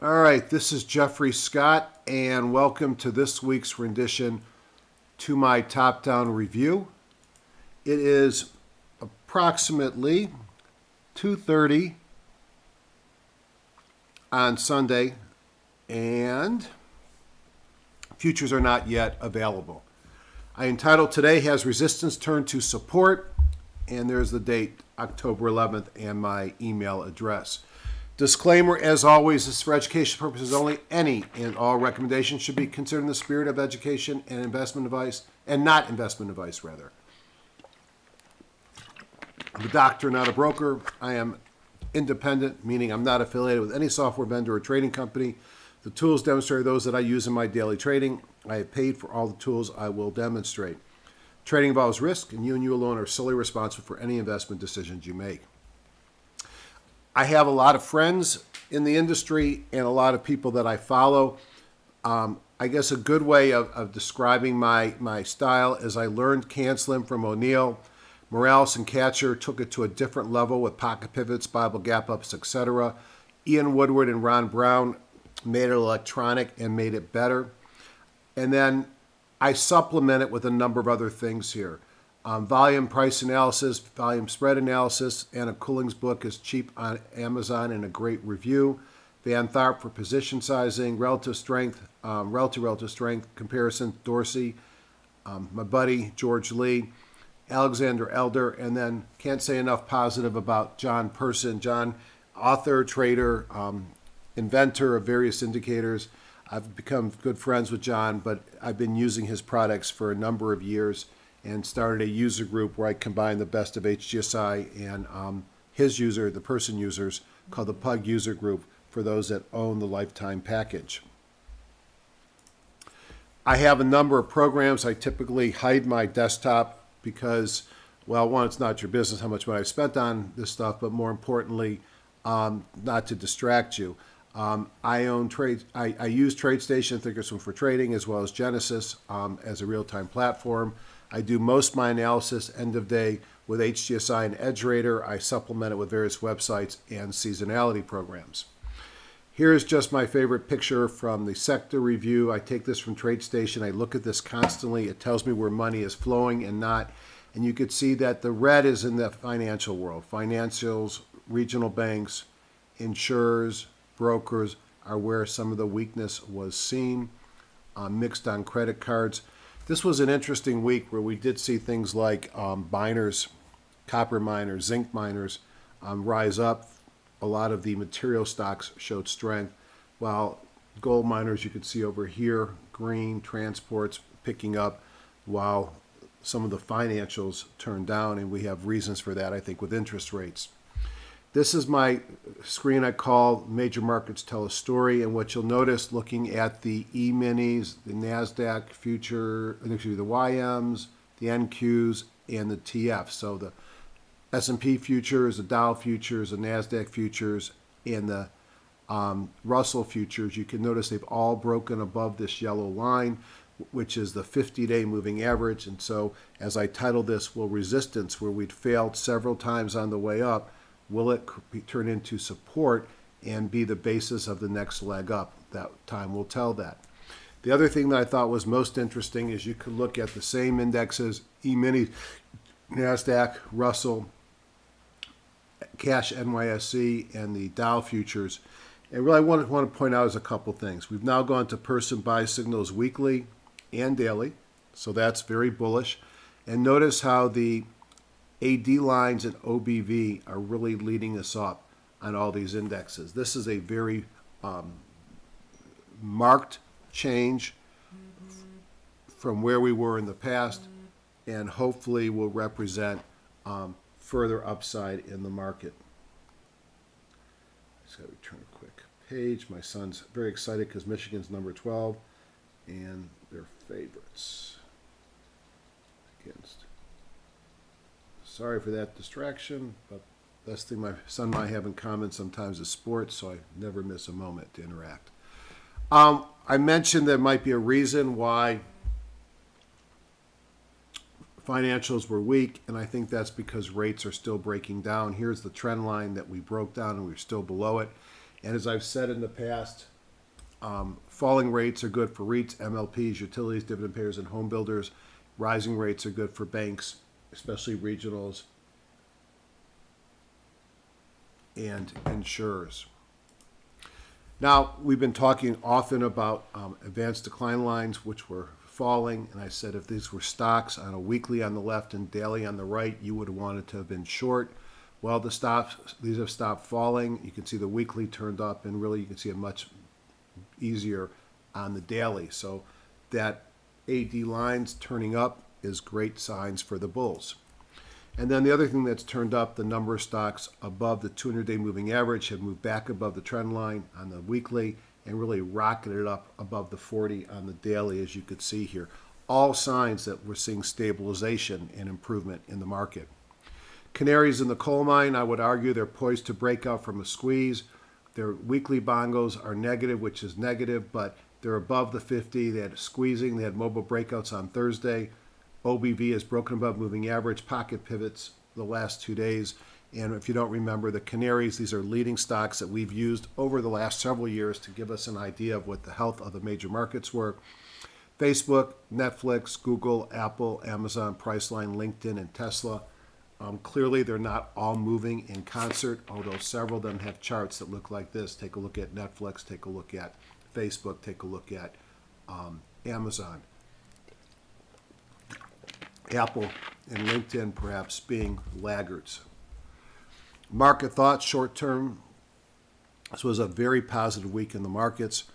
All right, this is Jeffrey Scott, and welcome to this week's rendition to my top-down review. It is approximately 2:30 on Sunday, and futures are not yet available. I entitled today has resistance turned to support, and there's the date, October 11th, and my email address. Disclaimer, as always, this is for education purposes only. Any and all recommendations should be considered in the spirit of education and investment advice, and not investment advice, rather. I'm a doctor, not a broker. I am independent, meaning I'm not affiliated with any software vendor or trading company. The tools demonstrated are those that I use in my daily trading. I have paid for all the tools I will demonstrate. Trading involves risk, and you alone are solely responsible for any investment decisions you make. I have a lot of friends in the industry and a lot of people that I follow. I guess a good way of describing my style is I learned canceling from O'Neill. Morales and Catcher took it to a different level with pocket pivots, Bible gap ups, etc. Ian Woodward and Ron Brown made it electronic and made it better. And then I supplement it with a number of other things here. Volume price analysis, volume spread analysis. Anna Cooling's book is cheap on Amazon and a great review. Van Tharp for position sizing, relative strength comparison, Dorsey, my buddy George Lee, Alexander Elder, and then can't say enough positive about John Person. John, author, trader, inventor of various indicators. I've become good friends with John, but I've been using his products for a number of years and started a user group where I combine the best of HGSI and his user, the Person users, called the Pug User Group for those that own the lifetime package. I have a number of programs. I typically hide my desktop because, well, one, it's not your business how much money I've spent on this stuff, but more importantly, not to distract you. I use TradeStation, Thinkorswim for trading, as well as Genesis as a real-time platform. I do most of my analysis end of day with HGSI and EdgeRater. I supplement it with various websites and seasonality programs. Here's just my favorite picture from the sector review. I take this from TradeStation. I look at this constantly. It tells me where money is flowing and not. And you can see that the red is in the financial world. Financials, regional banks, insurers, brokers are where some of the weakness was seen, mixed on credit cards. This was an interesting week where we did see things like miners, copper miners, zinc miners rise up. A lot of the material stocks showed strength, while gold miners you could see over here, green, transports picking up, while some of the financials turned down, and we have reasons for that, I think, with interest rates. This is my screen I call Major Markets Tell a Story, and what you'll notice looking at the E-minis, the NASDAQ future, excuse me, the YMs, the NQs, and the TF. So the S&P futures, the Dow futures, the NASDAQ futures, and the Russell futures, you can notice they've all broken above this yellow line, which is the 50-day moving average. And so, as I titled this, will resistance, where we'd failed several times on the way up, will it turn into support and be the basis of the next leg up? That time will tell that. The other thing that I thought was most interesting is you could look at the same indexes, E-mini, NASDAQ, Russell, Cash NYSE, and the Dow futures. And really I want to point out is a couple things. We've now gone to person buy signals weekly and daily, so that's very bullish. And notice how the AD lines and OBV are really leading us up on all these indexes. This is a very marked change from where we were in the past, and hopefully will represent further upside in the market. Just got to return a quick page. My son's very excited because Michigan's number 12 and their favorites against. Sorry for that distraction, but best thing my son and I have in common sometimes is sports, so I never miss a moment to interact. I mentioned there might be a reason why financials were weak, and I think that's because rates are still breaking down. Here's the trend line that we broke down, and we're still below it. And as I've said in the past, falling rates are good for REITs, MLPs, utilities, dividend payers, and home builders. Rising rates are good for banks, especially regionals and insurers. Now, we've been talking often about advanced decline lines, which were falling, and I said if these were stocks on a weekly on the left and daily on the right, you would have wanted to have been short. Well, these have stopped falling. You can see the weekly turned up, and really you can see it much easier on the daily. So that AD lines turning up is great signs for the bulls. And then the other thing that's turned up, the number of stocks above the 200-day moving average have moved back above the trend line on the weekly and really rocketed up above the 40 on the daily, as you could see here. All signs that we're seeing stabilization and improvement in the market. Canaries in the coal mine, I would argue they're poised to break out from a squeeze. Their weekly bongos are negative, which is negative, but they're above the 50. They had squeezing. They had mobile breakouts on Thursday. OBV has broken above moving average, pocket pivots the last 2 days. And if you don't remember, the canaries, these are leading stocks that we've used over the last several years to give us an idea of what the health of the major markets were. Facebook, Netflix, Google, Apple, Amazon, Priceline, LinkedIn, and Tesla. Clearly, they're not all moving in concert, although several of them have charts that look like this. Take a look at Netflix, take a look at Facebook, take a look at Amazon. Apple and LinkedIn perhaps being laggards. Market thoughts short term. This was a very positive week in the markets.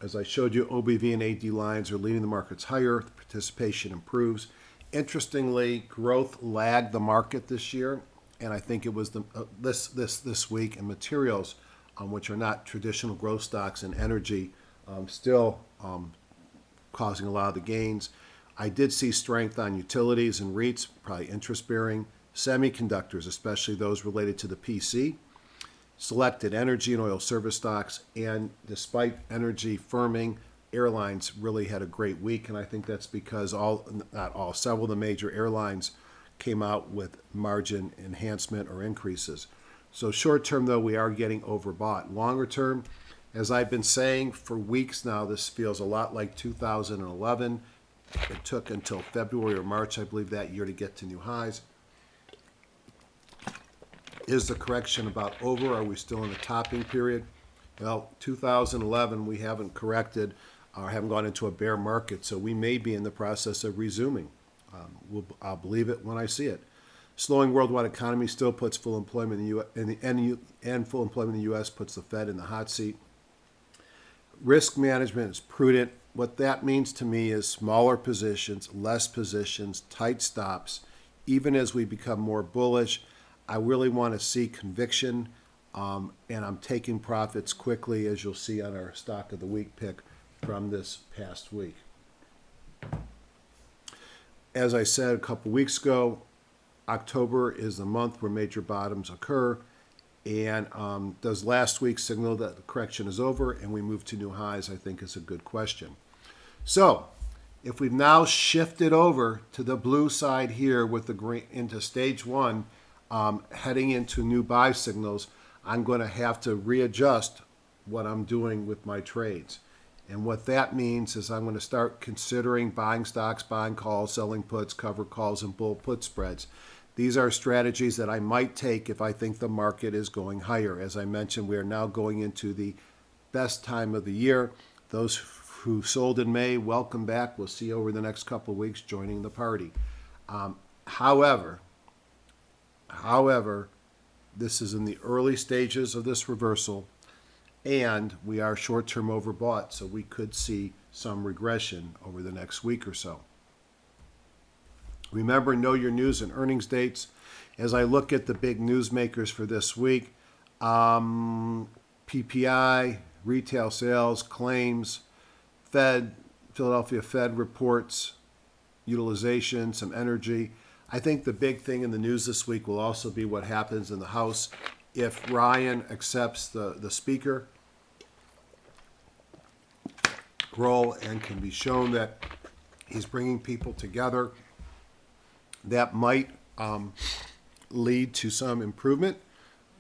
As I showed you, OBV and AD lines are leading the markets higher. The participation improves. Interestingly, growth lagged the market this year, and I think it was this week in materials, which are not traditional growth stocks, and energy still causing a lot of the gains. I did see strength on utilities and REITs, probably interest-bearing, semiconductors, especially those related to the PC, selected energy and oil service stocks, and despite energy firming, airlines really had a great week, and I think that's because several of the major airlines came out with margin enhancement or increases. So short term, though, we are getting overbought. Longer term, as I've been saying for weeks now, this feels a lot like 2011. It took until February or March, I believe, that year to get to new highs. Is the correction about over? Are we still in a topping period? Well, 2011, we haven't corrected or haven't gone into a bear market, so we may be in the process of resuming. I'll believe it when I see it. Slowing worldwide economy still puts full employment in the U.S., and full employment in the U.S. puts the Fed in the hot seat. Risk management is prudent. What that means to me is smaller positions, less positions, tight stops. Even as we become more bullish, I really want to see conviction, and I'm taking profits quickly, as you'll see on our Stock of the Week pick from this past week. As I said a couple weeks ago, October is the month where major bottoms occur, and does last week signal that the correction is over and we move to new highs? I think is a good question. So, if we've now shifted over to the blue side here with the green into stage one, heading into new buy signals, I'm going to have to readjust what I'm doing with my trades. And what that means is I'm going to start considering buying stocks, buying calls, selling puts, cover calls, and bull put spreads. These are strategies that I might take if I think the market is going higher. As I mentioned, we are now going into the best time of the year. Those who sold in May, welcome back. We'll see you over the next couple of weeks joining the party. However, this is in the early stages of this reversal, and we are short-term overbought, so we could see some regression over the next week or so. Remember, know your news and earnings dates. As I look at the big newsmakers for this week, PPI, retail sales, claims, Philadelphia Fed reports, utilization, some energy. I think the big thing in the news this week will also be what happens in the House. If Ryan accepts the Speaker role and can be shown that he's bringing people together, that might lead to some improvement.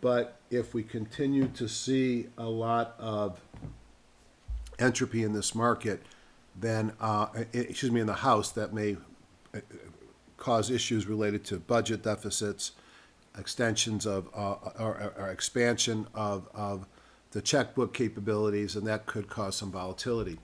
But if we continue to see a lot of entropy in this market, then, in the House, that may cause issues related to budget deficits, extensions of, or expansion of the checkbook capabilities, and that could cause some volatility.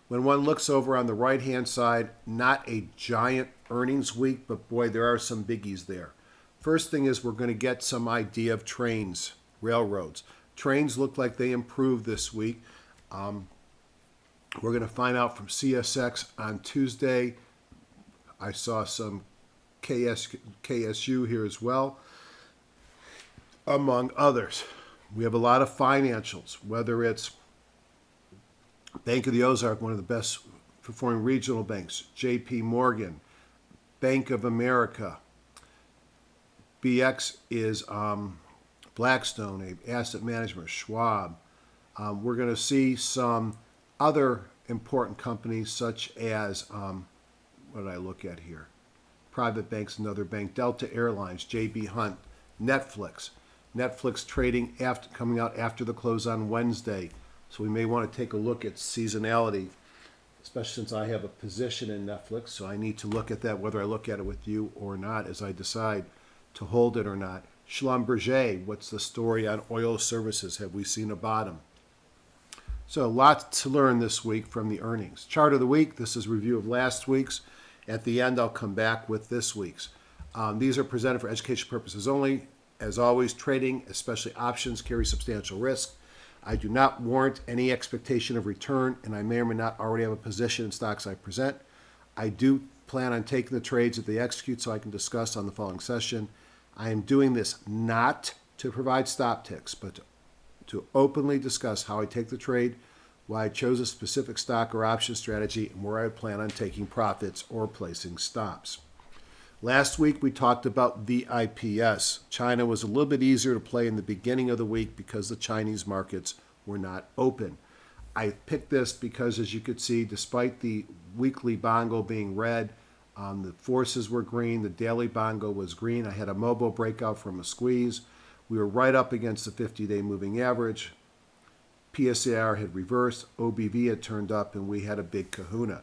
When one looks over on the right-hand side, not a giant earnings week, but boy, there are some biggies there. First thing is we're going to get some idea of trains, railroads. Trains look like they improved this week. We're going to find out from CSX on Tuesday. I saw some KSU here as well, among others. We have a lot of financials, whether it's Bank of the Ozark, one of the best performing regional banks, JP Morgan, Bank of America. BX is Blackstone, asset management, Schwab. We're going to see some other important companies such as, what did I look at here? Private banks, another bank, Delta Airlines, JB Hunt, Netflix. Netflix trading coming out after the close on Wednesday. So we may want to take a look at seasonality, especially since I have a position in Netflix. So I need to look at that, whether I look at it with you or not, as I decide to hold it or not. Schlumberger, what's the story on oil services? Have we seen a bottom? So lots to learn this week from the earnings. Chart of the week, this is a review of last week's. At the end, I'll come back with this week's. These are presented for education purposes only. As always, trading, especially options, carry substantial risk. I do not warrant any expectation of return, and I may or may not already have a position in stocks I present. I do plan on taking the trades that they execute so I can discuss on the following session. I am doing this not to provide stop ticks, but to openly discuss how I take the trade, why I chose a specific stock or option strategy, and where I plan on taking profits or placing stops. Last week, we talked about VIPS. China was a little bit easier to play in the beginning of the week because the Chinese markets were not open. I picked this because, as you could see, despite the weekly bongo being red, the forces were green, the daily bongo was green. I had a Mobo breakout from a squeeze. We were right up against the 50-day moving average. PSAR had reversed, OBV had turned up, and we had a big kahuna.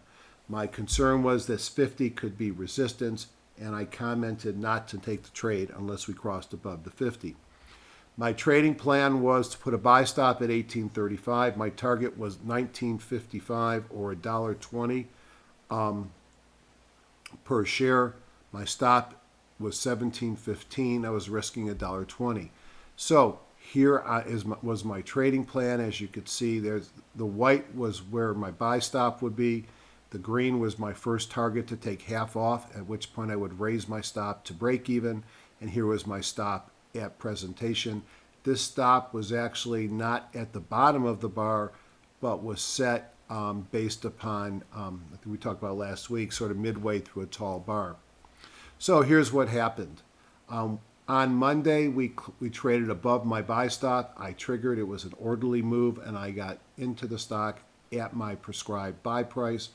My concern was this 50 could be resistance, and I commented not to take the trade unless we crossed above the 50. My trading plan was to put a buy stop at 18.35. My target was 19.55 or $1.20 per share. My stop was 17.15. I was risking $1.20. So here was my trading plan. As you could see, there's the white was where my buy stop would be. The green was my first target to take half off, at which point I would raise my stop to break even. And here was my stop at presentation. This stop was actually not at the bottom of the bar, but was set based upon, I think we talked about last week, sort of midway through a tall bar. So here's what happened. On Monday, we traded above my buy stop. I triggered. It was an orderly move, and I got into the stock at my prescribed buy price.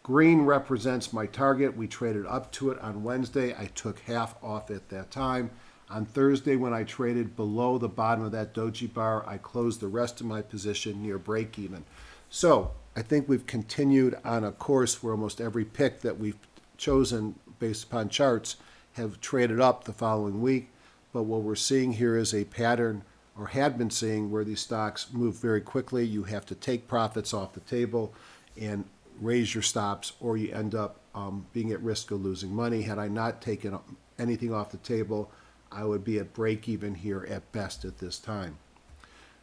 Green represents my target. We traded up to it on Wednesday. I took half off at that time. On Thursday, when I traded below the bottom of that doji bar, I closed the rest of my position near break even. So I think we've continued on a course where almost every pick that we've chosen based upon charts have traded up the following week. But what we're seeing here is a pattern, or had been seeing, where these stocks move very quickly. You have to take profits off the table and raise your stops, or you end up being at risk of losing money. Had I not taken anything off the table, I would be at break even here at best at this time.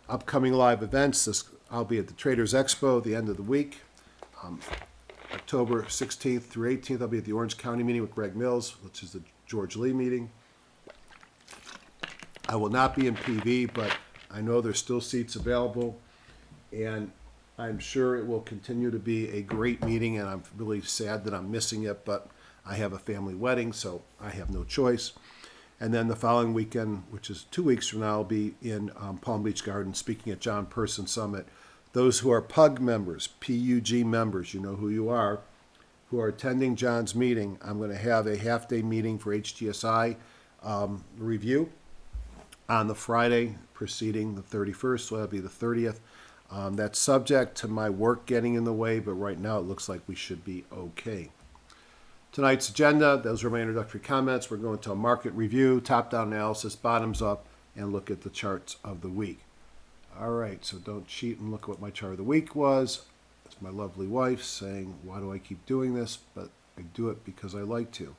Upcoming live events, I'll be at the Traders Expo at the end of the week. October 16th through 18th, I'll be at the Orange County meeting with Greg Mills, which is the George Lee meeting. I will not be in PV, but I know there's still seats available, and I'm sure it will continue to be a great meeting, and I'm really sad that I'm missing it, but I have a family wedding, so I have no choice. And then the following weekend, which is 2 weeks from now, I'll be in Palm Beach Gardens speaking at John Person Summit. Those who are PUG members, PUG members, you know who you are, who are attending John's meeting, I'm going to have a half-day meeting for HGSI review. on the Friday preceding the 31st, so that'll be the 30th. That's subject to my work getting in the way, but right now it looks like we should be okay. Tonight's agenda, those are my introductory comments. We're going to a market review, top-down analysis, bottoms up, and look at the charts of the week. All right, so don't cheat and look at what my chart of the week was. It's my lovely wife saying, why do I keep doing this? But I do it because I like to.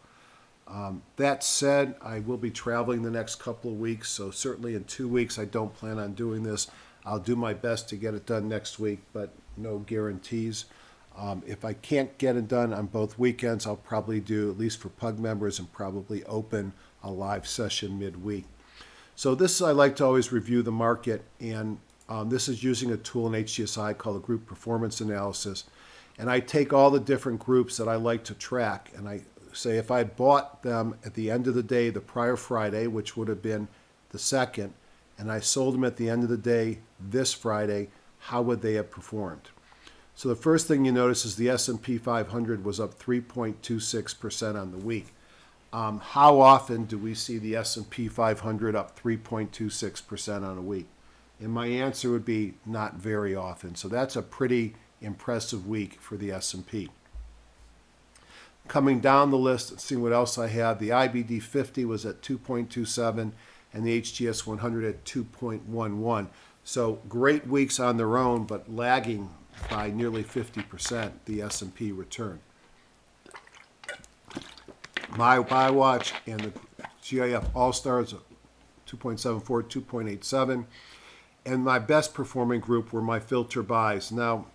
That said, I will be traveling the next couple of weeks, so certainly in 2 weeks I don't plan on doing this. I'll do my best to get it done next week, but no guarantees. If I can't get it done on both weekends, I'll probably do, at least for PUG members, and probably open a live session midweek. So this, I like to always review the market, and this is using a tool in HGSI called a group performance analysis. And I take all the different groups that I like to track, and I say if I bought them at the end of the day the prior Friday, which would have been the 2nd, and I sold them at the end of the day this Friday, how would they have performed? So the first thing you notice is the S&P 500 was up 3.26% on the week. How often do we see the S&P 500 up 3.26% on a week? And my answer would be not very often. So that's a pretty impressive week for the S&P. Coming down the list, let's see what else I have. The IBD 50 was at 2.27 and the HGS 100 at 2.11. So great weeks on their own, but lagging by nearly 50%, the S&P return. My buy watch and the GIF All-Stars 2.74, 2.87. And my best performing group were my filter buys. Now,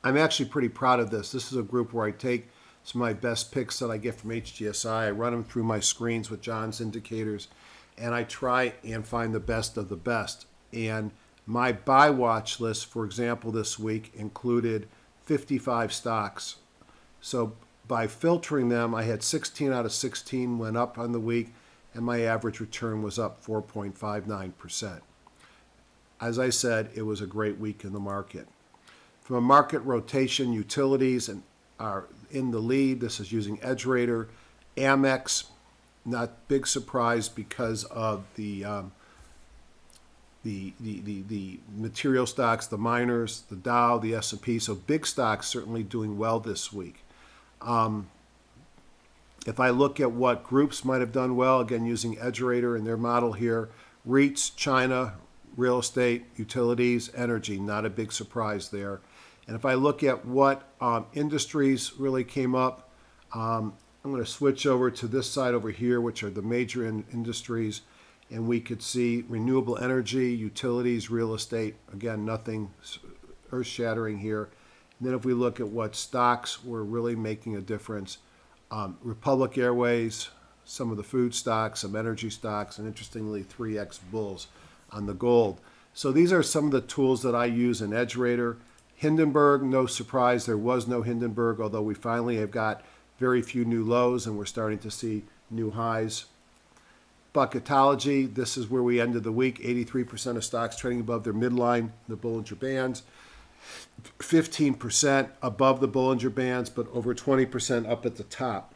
I'm actually pretty proud of this. This is a group where I take some of my best picks that I get from HGSI. I run them through my screens with John's indicators, and I try and find the best of the best. And my buy watch list, for example, this week included 55 stocks. So by filtering them, I had 16 out of 16 went up on the week, and my average return was up 4.59%. As I said, it was a great week in the market. From a market rotation, utilities are in the lead. This is using EdgeRater. Amex, not big surprise because of the material stocks, the miners, the Dow, the S&P. So big stocks certainly doing well this week. If I look at what groups might have done well, again using EdgeRater and their model here, REITs, China, real estate, utilities, energy, not a big surprise there. And if I look at what industries really came up, I'm going to switch over to this side over here, which are the major industries, and we could see renewable energy, utilities, real estate. Again, nothing earth-shattering here. And then if we look at what stocks were really making a difference, Republic Airways, some of the food stocks, some energy stocks, and interestingly, 3X Bulls on the gold. So these are some of the tools that I use in EdgeRater. Hindenburg, no surprise, there was no Hindenburg, although we finally have got very few new lows and we're starting to see new highs. Bucketology, this is where we ended the week. 83% of stocks trading above their midline, the Bollinger Bands. 15% above the Bollinger Bands, but over 20% up at the top.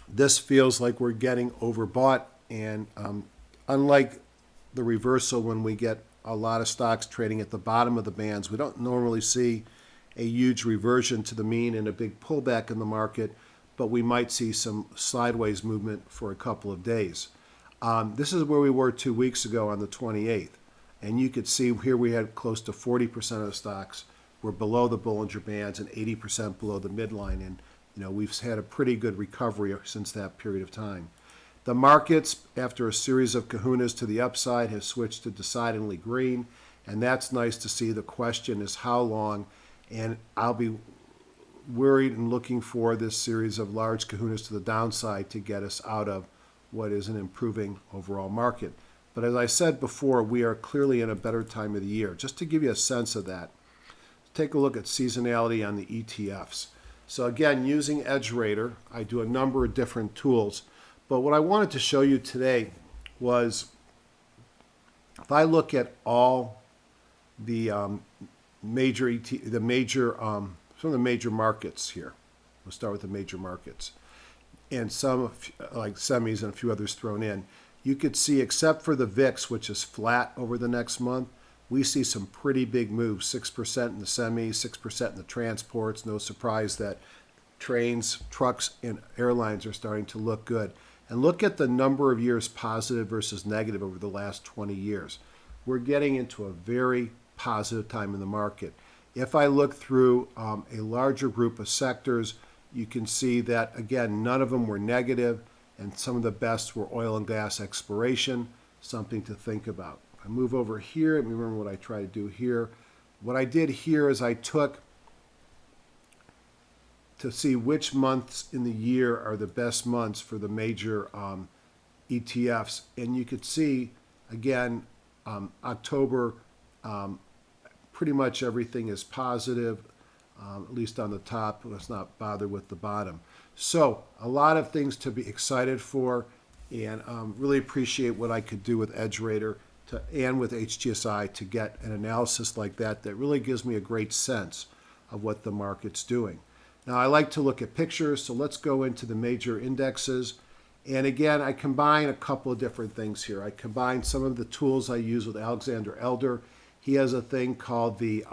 This feels like we're getting overbought, and unlike the reversal when we get a lot of stocks trading at the bottom of the bands, we don't normally see a huge reversion to the mean and a big pullback in the market, but we might see some sideways movement for a couple of days. This is where we were 2 weeks ago on the 28th. And you could see here we had close to 40% of the stocks were below the Bollinger Bands and 80% below the midline. And, we've had a pretty good recovery since that period of time. The markets, after a series of kahunas to the upside, have switched to decidedly green. And that's nice to see. The question is how long. And I'll be worried and looking for this series of large kahunas to the downside to get us out of what is an improving overall market. But as I said before, we are clearly in a better time of the year. Just to give you a sense of that, take a look at seasonality on the ETFs. So again, using EdgeRater, I do a number of different tools. But what I wanted to show you today was if I look at all the some of the major markets here. We'll start with the major markets. And some like semis and a few others thrown in. you could see, except for the VIX, which is flat over the next month, we see some pretty big moves, 6% in the semis, 6% in the transports. No surprise that trains, trucks, and airlines are starting to look good. And look at the number of years positive versus negative over the last 20 years. We're getting into a very positive time in the market. If I look through a larger group of sectors, you can see that, again, none of them were negative, and some of the best were oil and gas exploration, something to think about. I move over here, and remember what I try to do here. What I did here is I took to see which months in the year are the best months for the major ETFs. And you could see, again, October, pretty much everything is positive, at least on the top. Let's not bother with the bottom. So a lot of things to be excited for, and really appreciate what I could do with EdgeRater and with HGSI to get an analysis like that that really gives me a great sense of what the market's doing. Now, I like to look at pictures, so let's go into the major indexes. And again, I combine a couple of different things here. I combine some of the tools I use with Alexander Elder. He has a thing called the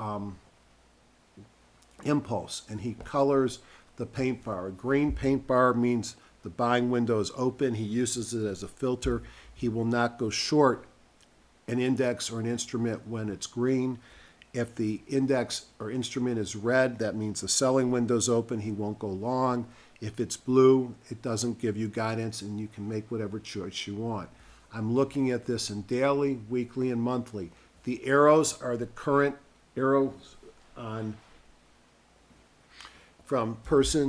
Impulse, and he colors the paint bar. A green paint bar means the buying window is open. He uses it as a filter. He will not go short an index or an instrument when it's green. If the index or instrument is red, that means the selling window's open. He won't go long. If it's blue, it doesn't give you guidance, and you can make whatever choice you want. I'm looking at this in daily, weekly, and monthly. The arrows are the current arrows on from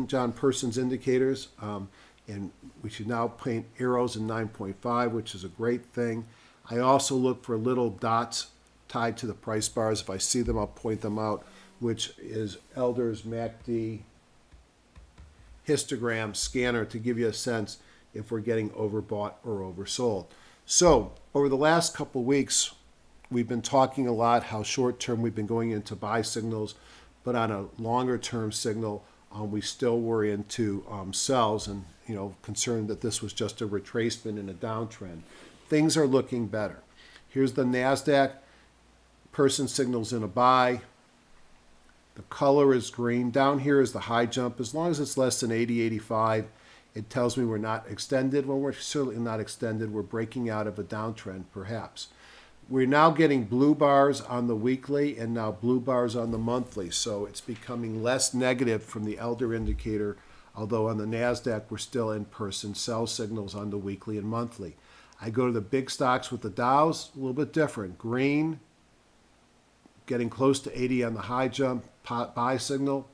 John Person's indicators, and we should now paint arrows in 9.5, which is a great thing. I also look for little dots tied to the price bars. If I see them, I'll point them out, which is Elder's MACD histogram scanner to give you a sense if we're getting overbought or oversold. So over the last couple weeks, we've been talking a lot how short-term we've been going into buy signals, but on a longer-term signal, we still were into sells and concerned that this was just a retracement in a downtrend. Things are looking better. Here's the NASDAQ. Person signals in a buy. The color is green. Down here is the high jump. As long as it's less than 80, 85, it tells me we're not extended. Well, we're certainly not extended. We're breaking out of a downtrend, perhaps. We're now getting blue bars on the weekly and now blue bars on the monthly. So it's becoming less negative from the Elder indicator, although on the NASDAQ, we're still in person sell signals on the weekly and monthly. I go to the big stocks with the Dows, a little bit different. Green, getting close to 80 on the high jump, buy signal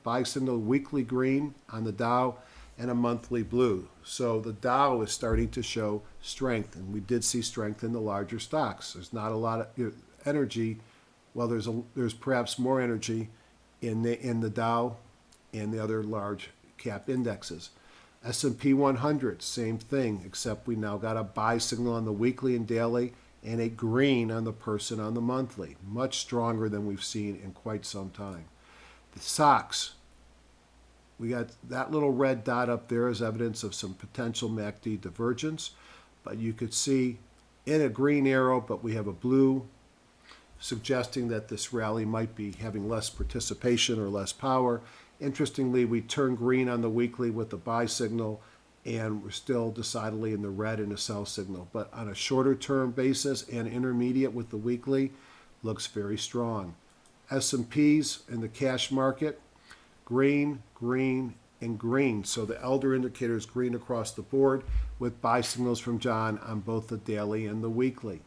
weekly green on the Dow, and a monthly blue. So the Dow is starting to show strength, and we did see strength in the larger stocks. There's not a lot of energy. Well, there's perhaps more energy in the Dow and the other large cap indexes. S&P 100, same thing, except we now got a buy signal on the weekly and daily and a green on the person on the monthly. Much stronger than we've seen in quite some time. The SOX, we got that little red dot up there as evidence of some potential MACD divergence, but you could see in a green arrow, but we have a blue suggesting that this rally might be having less participation or less power. Interestingly, we turn green on the weekly with the buy signal, and we're still decidedly in the red in a sell signal. But on a shorter term basis and intermediate with the weekly, looks very strong. S&Ps in the cash market, green, green, and green. So the Elder indicator is green across the board with buy signals from John on both the daily and the weekly.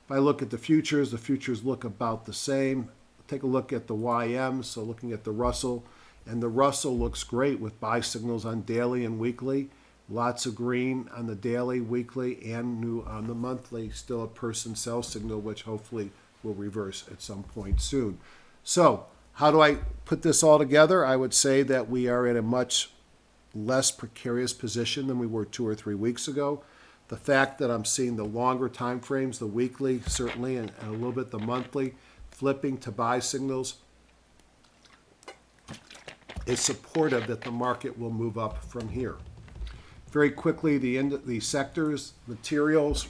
If I look at the futures look about the same. Take a look at the YM, so looking at the Russell, and the Russell looks great with buy signals on daily and weekly. Lots of green on the daily, weekly, and new on the monthly. Still a person sell signal, which hopefully will reverse at some point soon. So how do I put this all together? I would say that we are in a much less precarious position than we were 2 or 3 weeks ago. The fact that I'm seeing the longer time frames, the weekly certainly, and a little bit the monthly, flipping to buy signals, is supportive that the market will move up from here. Very quickly, the sectors, materials,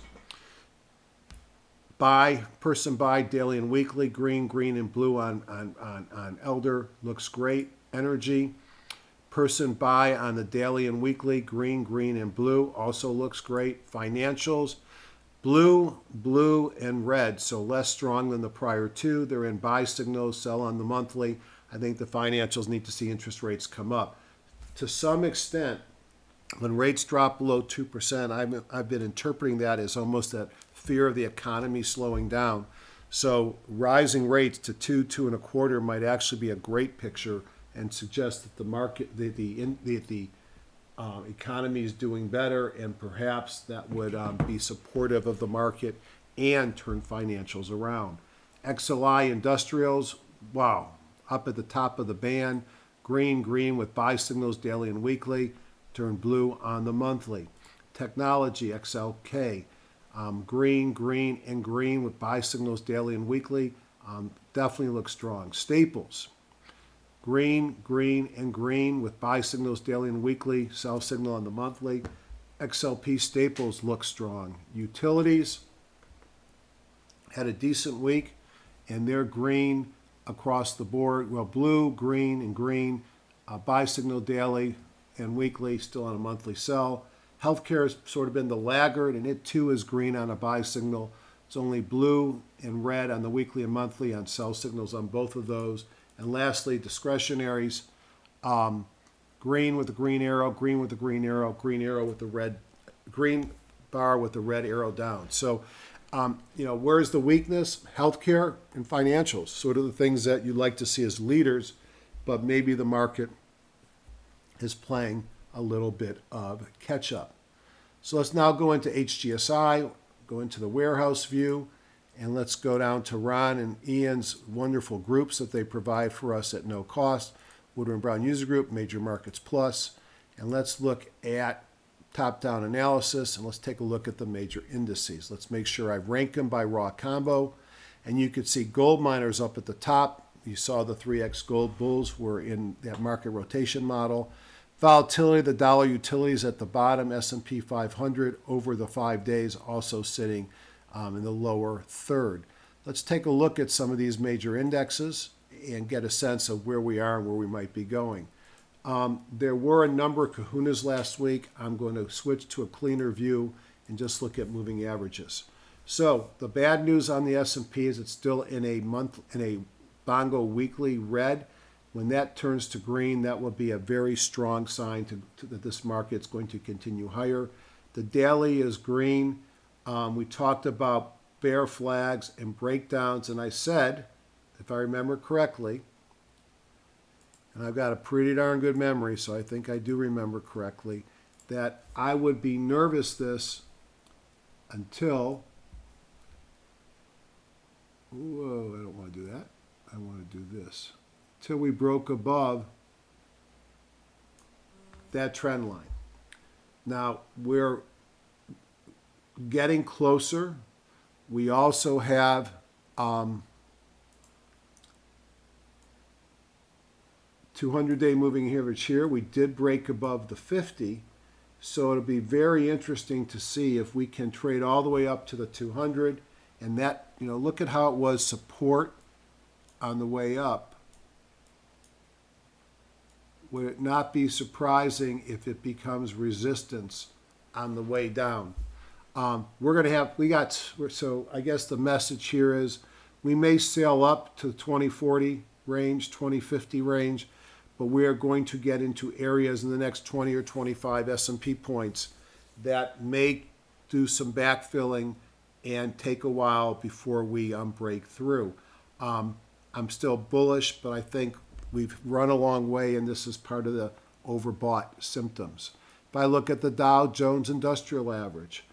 Person buy, daily and weekly, green, green, and blue on Elder, looks great. Energy, person buy on the daily and weekly, green, green, and blue, also looks great. Financials, blue, blue, and red, so less strong than the prior two. They're in buy signals, sell on the monthly. I think the financials need to see interest rates come up. To some extent, when rates drop below 2%, I've been interpreting that as almost that fear of the economy slowing down. So rising rates to 2.25 might actually be a great picture and suggest that the market, the economy is doing better, and perhaps that would be supportive of the market and turn financials around. XLI Industrials, wow, up at the top of the band, green, green with buy signals daily and weekly, turn blue on the monthly. Technology, XLK, green, green, and green with buy signals daily and weekly, definitely looks strong. Staples, green, green, and green with buy signals daily and weekly, sell signal on the monthly. XLP Staples looks strong. Utilities had a decent week, and they're green across the board. Well, blue, green, and green, buy signal daily and weekly, still on a monthly sell. Healthcare has sort of been the laggard, and it too is green on a buy signal. It's only blue and red on the weekly and monthly on sell signals on both of those. And lastly, discretionaries, green with the green arrow, green with the green arrow, green arrow with the red, green bar with the red arrow down. So, where's the weakness? Healthcare and financials, sort of the things that you'd like to see as leaders, but maybe the market is playing a little bit of catch up. So let's now go into HGSI, go into the warehouse view, and let's go down to Ron and Ian's wonderful groups that they provide for us at no cost. Woodward & Brown User Group, Major Markets Plus, and let's look at top-down analysis, and let's take a look at the major indices. Let's make sure I rank them by raw combo, and you can see gold miners up at the top. You saw the 3X gold bulls were in that market rotation model. Volatility, the dollar utilities at the bottom, S&P 500 over the 5 days, also sitting in the lower third. Let's take a look at some of these major indexes and get a sense of where we are and where we might be going. There were a number of kahunas last week. I'm going to switch to a cleaner view and just look at moving averages. So the bad news on the S&P is it's still in a bongo weekly red. When that turns to green, that will be a very strong sign that this market is going to continue higher. The daily is green. We talked about bear flags and breakdowns, and I said, if I remember correctly, and I've got a pretty darn good memory, so I think I do remember correctly, that I would be nervous until, whoa, I don't want to do that. I want to do this. Till we broke above that trend line. Now, we're getting closer. We also have 200-day moving average here. We did break above the 50, so it'll be very interesting to see if we can trade all the way up to the 200. And that, look at how it was support on the way up. Would it not be surprising if it becomes resistance on the way down? So I guess the message here is we may sail up to the 2040 range, 2050 range, but we are going to get into areas in the next 20 or 25 S&P points that may do some backfilling and take a while before we break through. I'm still bullish, but I think we've run a long way, and this is part of the overbought symptoms. If I look at the Dow Jones Industrial Average,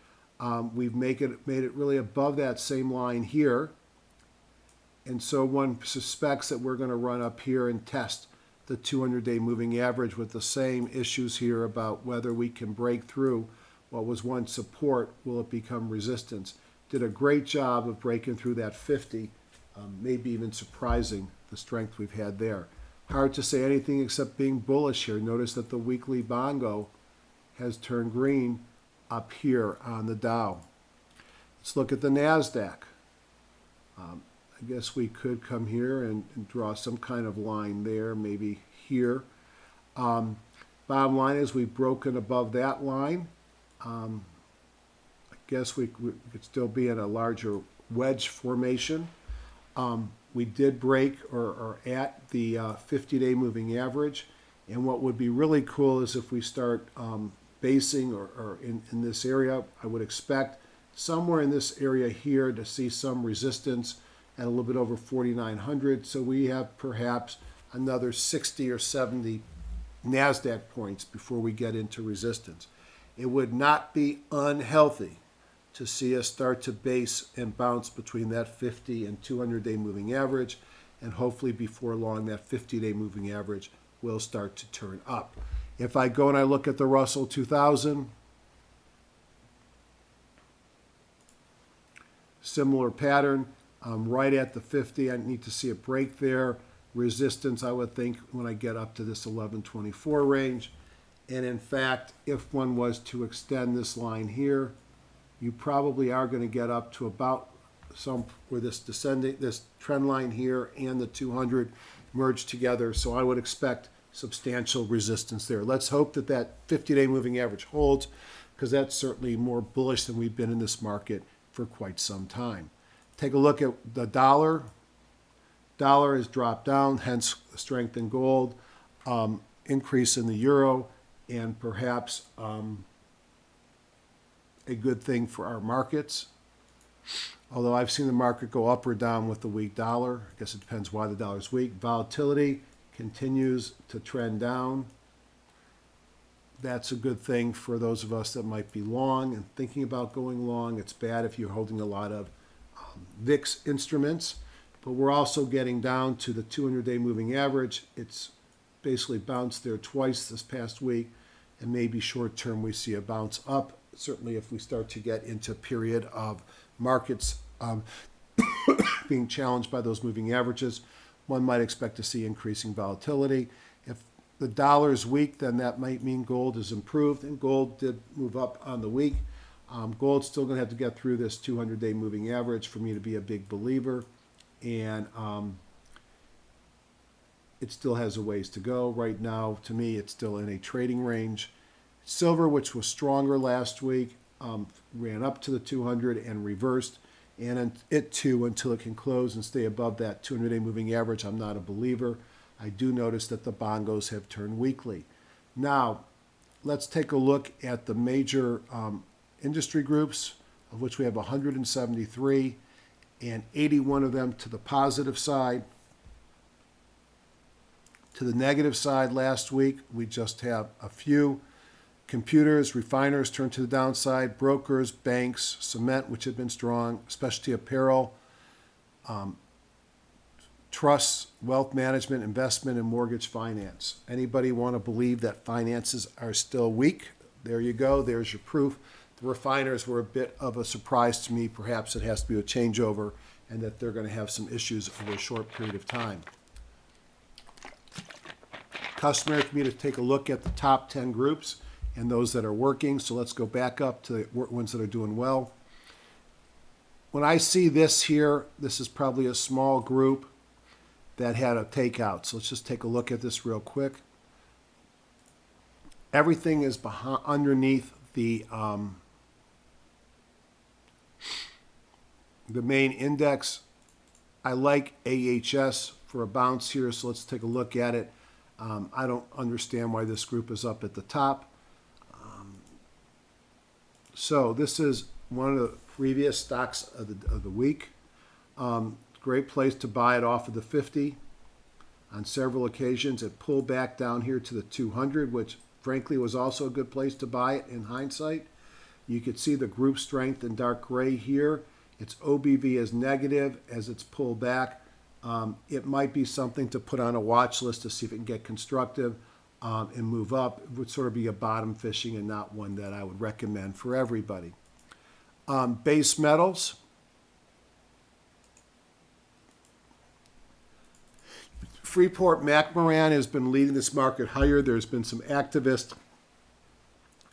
we've made it really above that same line here. And so one suspects that we're going to run up here and test the 200-day moving average with the same issues here about whether we can break through what was once support. Will it become resistance? Did a great job of breaking through that 50, maybe even surprising the strength we've had there. Hard to say anything except being bullish here. Notice that the weekly bongo has turned green up here on the Dow. Let's look at the NASDAQ. I guess we could come here and draw some kind of line there, maybe here. Bottom line is we've broken above that line. I guess we could still be in a larger wedge formation. We did break or at the 50-day moving average. And what would be really cool is if we start basing or in this area, I would expect somewhere in this area here to see some resistance at a little bit over 4,900. So we have perhaps another 60 or 70 NASDAQ points before we get into resistance. It would not be unhealthy to see us start to base and bounce between that 50 and 200-day moving average, and hopefully before long that 50-day moving average will start to turn up. If I go and I look at the Russell 2000, similar pattern, right at the 50. I need to see a break there. Resistance, I would think, when I get up to this 1124 range. And in fact, if one was to extend this line here, you probably are going to get up to about some where this trend line here and the 200 merge together. So I would expect substantial resistance there. Let's hope that that 50-day moving average holds, because that's certainly more bullish than we've been in this market for quite some time. Take a look at the dollar. Dollar has dropped down, hence strength in gold, increase in the euro, and perhaps a good thing for our markets. Although I've seen the market go up or down with the weak dollar. I guess it depends why the dollar is weak. Volatility continues to trend down. That's a good thing for those of us that might be long and thinking about going long. It's bad if you're holding a lot of VIX instruments. But we're also getting down to the 200-day moving average. It's basically bounced there twice this past week, and maybe short term we see a bounce up. Certainly if we start to get into a period of markets being challenged by those moving averages, one might expect to see increasing volatility. If the dollar is weak, then that might mean gold is improved, and gold did move up on the week. Gold's still going to have to get through this 200-day moving average for me to be a big believer. And it still has a ways to go. Right now, to me, it's still in a trading range. Silver, which was stronger last week, ran up to the 200 and reversed. And it too, until it can close and stay above that 200-day moving average, I'm not a believer. I do notice that the bongos have turned weekly. Now, let's take a look at the major industry groups, of which we have 173. And 81 of them to the positive side. To the negative side last week, we just have a few. Computers, refiners turned to the downside, brokers, banks, cement, which had been strong, specialty apparel, trusts, wealth management, investment, and mortgage finance. Anybody want to believe that finances are still weak? There you go. There's your proof. The refiners were a bit of a surprise to me. Perhaps it has to be a changeover and that they're going to have some issues over a short period of time. Customary for me to take a look at the top 10 groups and those that are working. So let's go back up to the ones that are doing well. When I see this here, this is probably a small group that had a takeout. So let's just take a look at this real quick. Everything is underneath the main index. I like AHS for a bounce here, so let's take a look at it. I don't understand why this group is up at the top. So this is one of the previous stocks of the week. Great place to buy it off of the 50. On several occasions, it pulled back down here to the 200, which frankly was also a good place to buy it in hindsight. You could see the group strength in dark gray here. Its OBV is negative as it's pulled back. It might be something to put on a watch list to see if it can get constructive and move up. It would sort of be a bottom fishing and not one that I would recommend for everybody. Base metals. Freeport-McMoRan has been leading this market higher. There's been some activist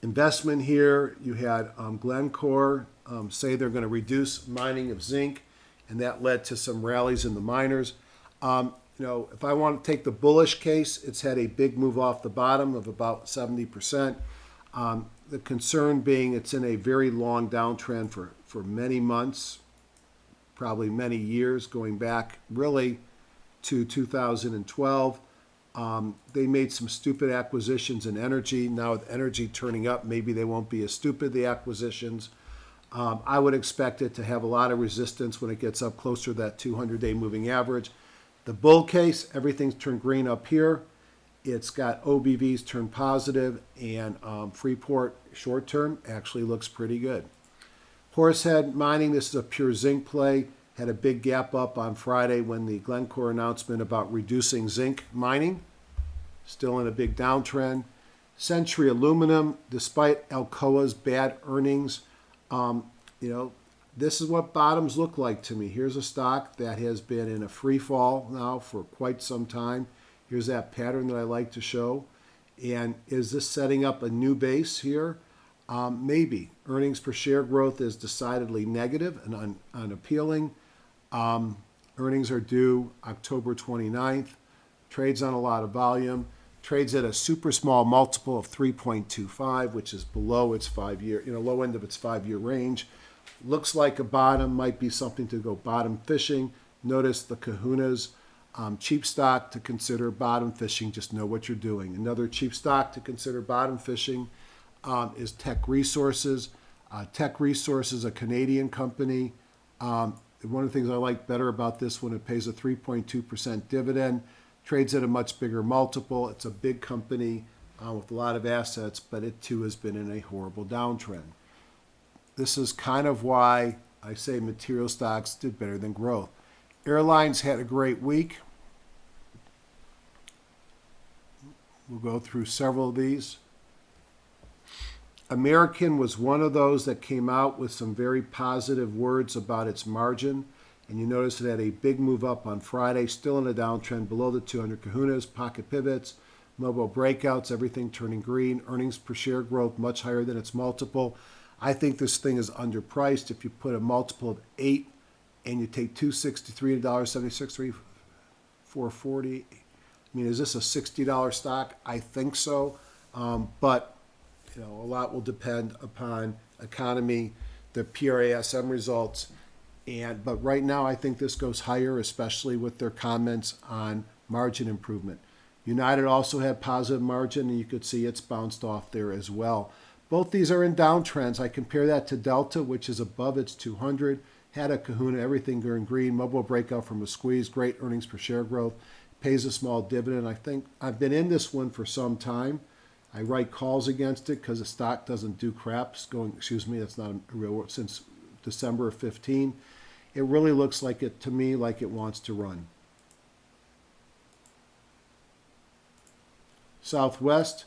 investment here. You had Glencore say they're going to reduce mining of zinc and that led to some rallies in the miners. If I want to take the bullish case, it's had a big move off the bottom of about 70%. The concern being it's in a very long downtrend for many months, probably many years, going back really to 2012. They made some stupid acquisitions in energy. Now with energy turning up, maybe they won't be as stupid, the acquisitions. I would expect it to have a lot of resistance when it gets up closer to that 200-day moving average. The bull case, everything's turned green up here. It's got OBVs turned positive, and Freeport short term actually looks pretty good. Horsehead Mining, this is a pure zinc play, had a big gap up on Friday when the Glencore announcement about reducing zinc mining. Still in a big downtrend. Century Aluminum, despite Alcoa's bad earnings, this is what bottoms look like to me. Here's a stock that has been in a free fall now for quite some time. Here's that pattern that I like to show. And is this setting up a new base here? Maybe. Earnings per share growth is decidedly negative and unappealing. Earnings are due October 29th. Trades on a lot of volume. Trades at a super small multiple of 3.25, which is below its 5-year, low end of its 5-year range. Looks like a bottom, might be something to go bottom fishing. Notice the kahunas. Cheap stock to consider bottom fishing, just know what you're doing. Another cheap stock to consider bottom fishing is Tech Resources. Tech Resources, a Canadian company. One of the things I like better about this one, it pays a 3.2% dividend, trades at a much bigger multiple. It's a big company with a lot of assets, but it too has been in a horrible downtrend. This is kind of why I say material stocks did better than growth. Airlines had a great week. We'll go through several of these. American was one of those that came out with some very positive words about its margin. And you notice it had a big move up on Friday, still in a downtrend below the 200 kahunas, pocket pivots, mobile breakouts, everything turning green, earnings per share growth much higher than its multiple. I think this thing is underpriced. If you put a multiple of 8 and you take $263, $1.76, $4.40, is this a $60 stock? I think so. But a lot will depend upon economy, the PRASM results. But right now, I think this goes higher, especially with their comments on margin improvement. United also had positive margin, and you could see it's bounced off there as well. Both these are in downtrends. I compare that to Delta, which is above its 200. Had a kahuna, everything going green. Mobile breakout from a squeeze. Great earnings per share growth. Pays a small dividend. I think I've been in this one for some time. I write calls against it because the stock doesn't do crap. That's not a real word. Since December of 15. It really looks like it, to me, like it wants to run. Southwest,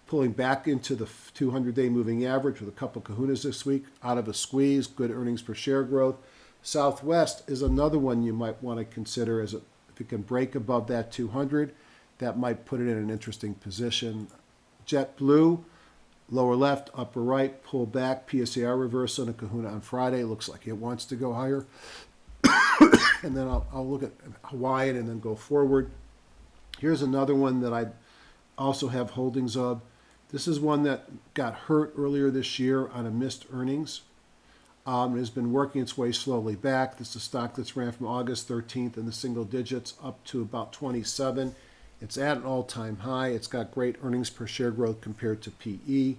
pulling back into the 200-day moving average with a couple kahunas this week, out of a squeeze, good earnings per share growth. Southwest is another one you might want to consider if it can break above that 200, that might put it in an interesting position. JetBlue, lower left, upper right, pull back, PSAR reversal and a kahuna on Friday. Looks like it wants to go higher. And then I'll look at Hawaiian and then go forward. Here's another one that I also have holdings of. This is one that got hurt earlier this year on a missed earnings. It has been working its way slowly back. This is a stock that's ran from August 13th in the single digits up to about 27. It's at an all-time high. It's got great earnings per share growth compared to PE.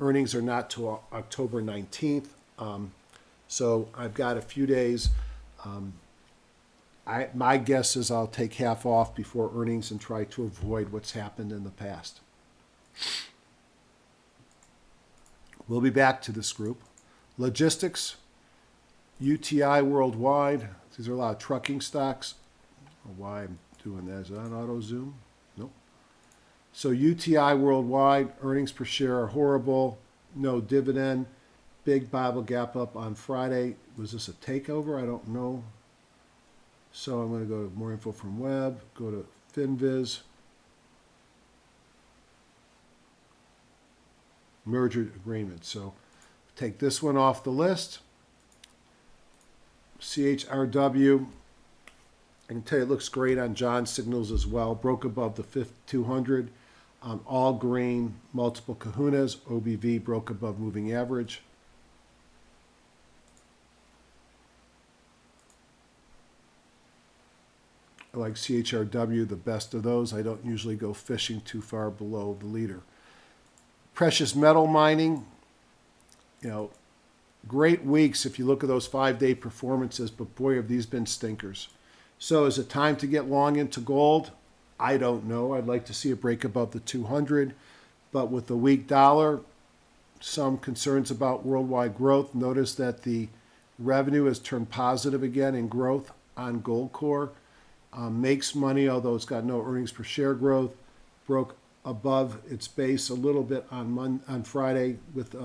Earnings are not till October 19th. So I've got a few days. My guess is I'll take half off before earnings and try to avoid what's happened in the past. We'll be back to this group. Logistics, UTI Worldwide. These are a lot of trucking stocks. I don't know why I'm doing that. Is that an auto zoom? Nope. So UTI Worldwide, earnings per share are horrible. No dividend. Big Bible gap up on Friday. Was this a takeover? I don't know. So I'm going to go to more info from Web, go to FinViz. Merger agreement. So take this one off the list. CHRW, I can tell you it looks great on John signals as well. Broke above the 200. All green, multiple kahunas. OBV broke above moving average. I like CHRW, the best of those. I don't usually go fishing too far below the leader. Precious metal mining, great weeks if you look at those 5-day performances, but boy, have these been stinkers. So is it time to get long into gold? I don't know. I'd like to see it break above the 200, but with the weak dollar, some concerns about worldwide growth. Notice that the revenue has turned positive again in growth on Goldcore. Makes money, although it's got no earnings per share growth. Broke above its base a little bit on Friday with,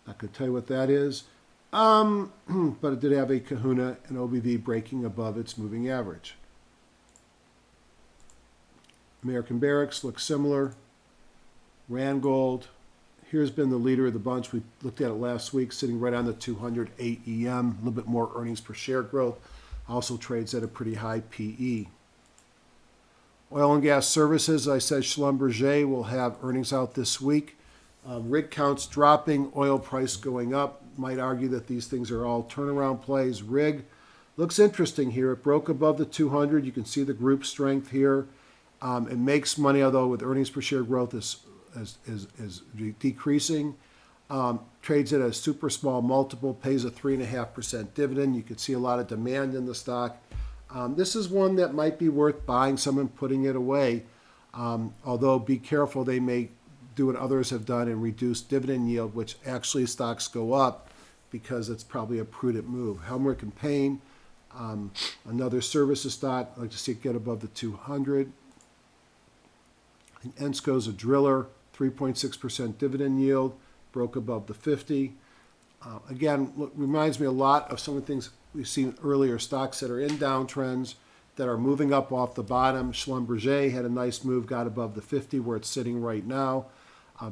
I could tell you what that is, but it did have a kahuna and OBV breaking above its moving average. American Barracks looks similar. Randgold, here's been the leader of the bunch. We looked at it last week, sitting right on the 200 AEM, a little bit more earnings per share growth. Also trades at a pretty high PE. Oil and gas services, I said Schlumberger will have earnings out this week. Rig counts dropping, oil price going up. Might argue that these things are all turnaround plays. Rig looks interesting here. It broke above the 200. You can see the group strength here. It makes money, although with earnings per share growth is decreasing. Trades at a super small multiple, pays a 3.5% dividend. You can see a lot of demand in the stock. This is one that might be worth buying some and putting it away. Although be careful, they may do what others have done and reduce dividend yield, which actually stocks go up because it's probably a prudent move. Helmerich and Payne, another services stock. I'd like to see it get above the 200. And Ensco's a driller, 3.6% dividend yield, broke above the 50. Again, reminds me a lot of some of the things we've seen earlier, stocks that are in downtrends that are moving up off the bottom. Schlumberger had a nice move, got above the 50 where it's sitting right now,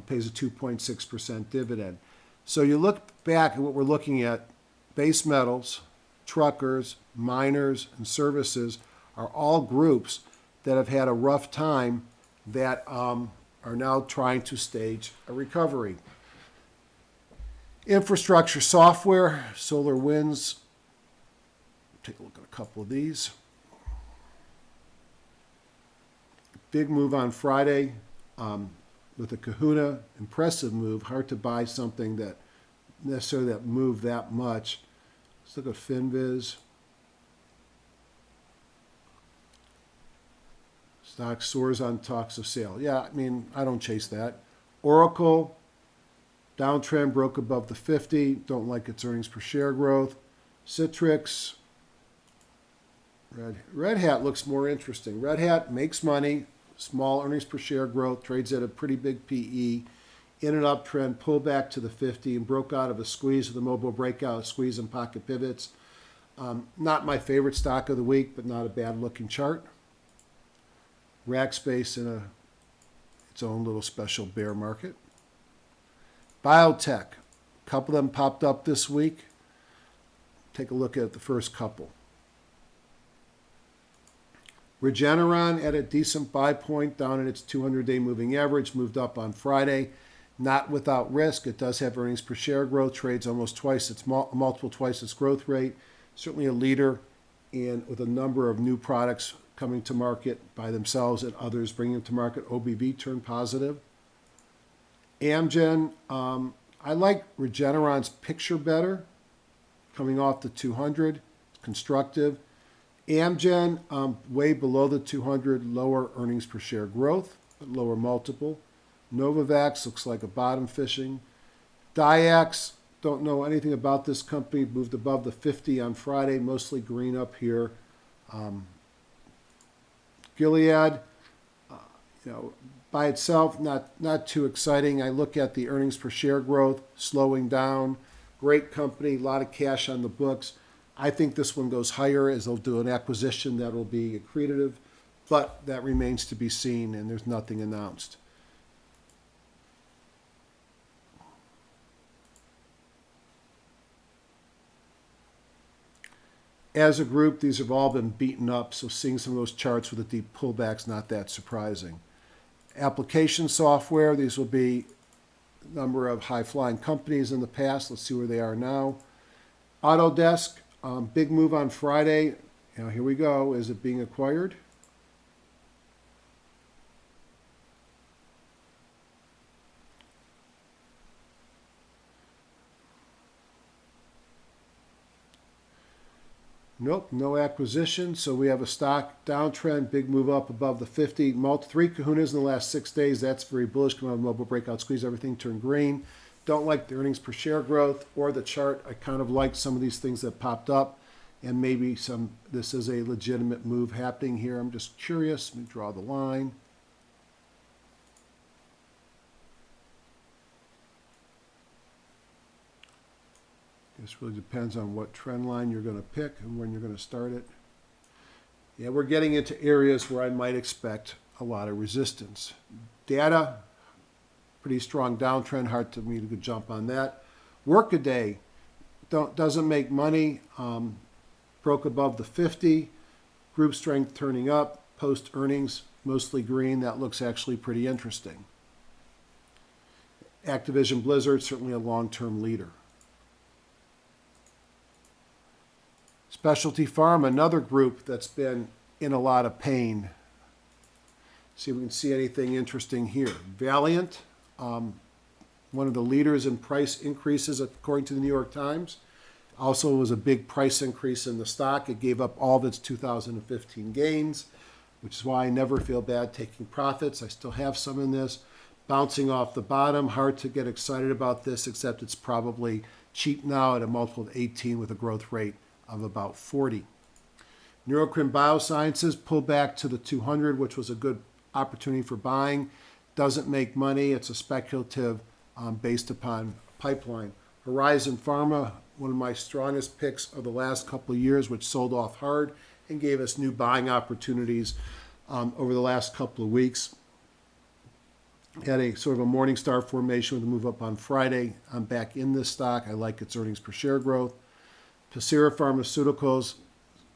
pays a 2.6% dividend. So you look back at what we're looking at, base metals, truckers, miners, and services are all groups that have had a rough time that are now trying to stage a recovery. Infrastructure software, solar winds. Take a look at a couple of these. Big move on Friday with a kahuna. Impressive move. Hard to buy something that necessarily that moved that much. Let's look at FinViz. Stock soars on talks of sale. Yeah, I mean, I don't chase that. Oracle, downtrend, broke above the 50. Don't like its earnings per share growth. Citrix, Red Hat looks more interesting. Red Hat makes money, small earnings per share growth, trades at a pretty big PE. In an uptrend, pulled back to the 50 and broke out of a squeeze with a mobile breakout, squeeze and pocket pivots. Not my favorite stock of the week, but not a bad looking chart. Rackspace in its own little special bear market. Biotech, a couple of them popped up this week. Take a look at the first couple. Regeneron at a decent buy point down at its 200-day moving average, moved up on Friday. Not without risk. It does have earnings per share growth, trades almost twice its multiple twice its growth rate. Certainly a leader and with a number of new products coming to market by themselves and others bringing them to market. OBV turned positive. Amgen, I like Regeneron's picture better, coming off the 200, constructive. Amgen, way below the 200, lower earnings per share growth, but lower multiple. Novavax looks like a bottom fishing. Diax, don't know anything about this company, moved above the 50 on Friday, mostly green up here. Gilead, by itself, not too exciting. I look at the earnings per share growth, slowing down. Great company, a lot of cash on the books. I think this one goes higher as they'll do an acquisition that will be accretive, but that remains to be seen, and there's nothing announced. As a group, these have all been beaten up, so seeing some of those charts with a deep pullback's not that surprising. Application software, these will be a number of high-flying companies in the past. Let's see where they are now. Autodesk, big move on Friday. Now here we go. Is it being acquired? Nope, no acquisition. So we have a stock downtrend, big move up above the 50. Three kahunas in the last 6 days. That's very bullish. Come on, mobile breakout squeeze, everything turned green. Don't like the earnings per share growth or the chart. I kind of like some of these things that popped up, and maybe this is a legitimate move happening here. I'm just curious. Let me draw the line. This really depends on what trend line you're going to pick and when you're going to start it. Yeah, we're getting into areas where I might expect a lot of resistance. Data, pretty strong downtrend, hard to me to jump on that. Workaday doesn't make money, broke above the 50. Group strength turning up, post earnings mostly green. That looks actually pretty interesting. Activision Blizzard, certainly a long-term leader. Specialty Pharma, another group that's been in a lot of pain. See if we can see anything interesting here. Valiant, one of the leaders in price increases according to the New York Times. Also was a big price increase in the stock. It gave up all of its 2015 gains, which is why I never feel bad taking profits. I still have some in this. Bouncing off the bottom, hard to get excited about this, except it's probably cheap now at a multiple of 18 with a growth rate of about 40. Neurocrine Biosciences pulled back to the 200, which was a good opportunity for buying. Doesn't make money. It's a speculative based upon pipeline. Horizon Pharma, one of my strongest picks of the last couple of years, which sold off hard and gave us new buying opportunities over the last couple of weeks. Had a sort of a morning star formation with a move up on Friday. I'm back in this stock. I like its earnings per share growth. Pacira Pharmaceuticals,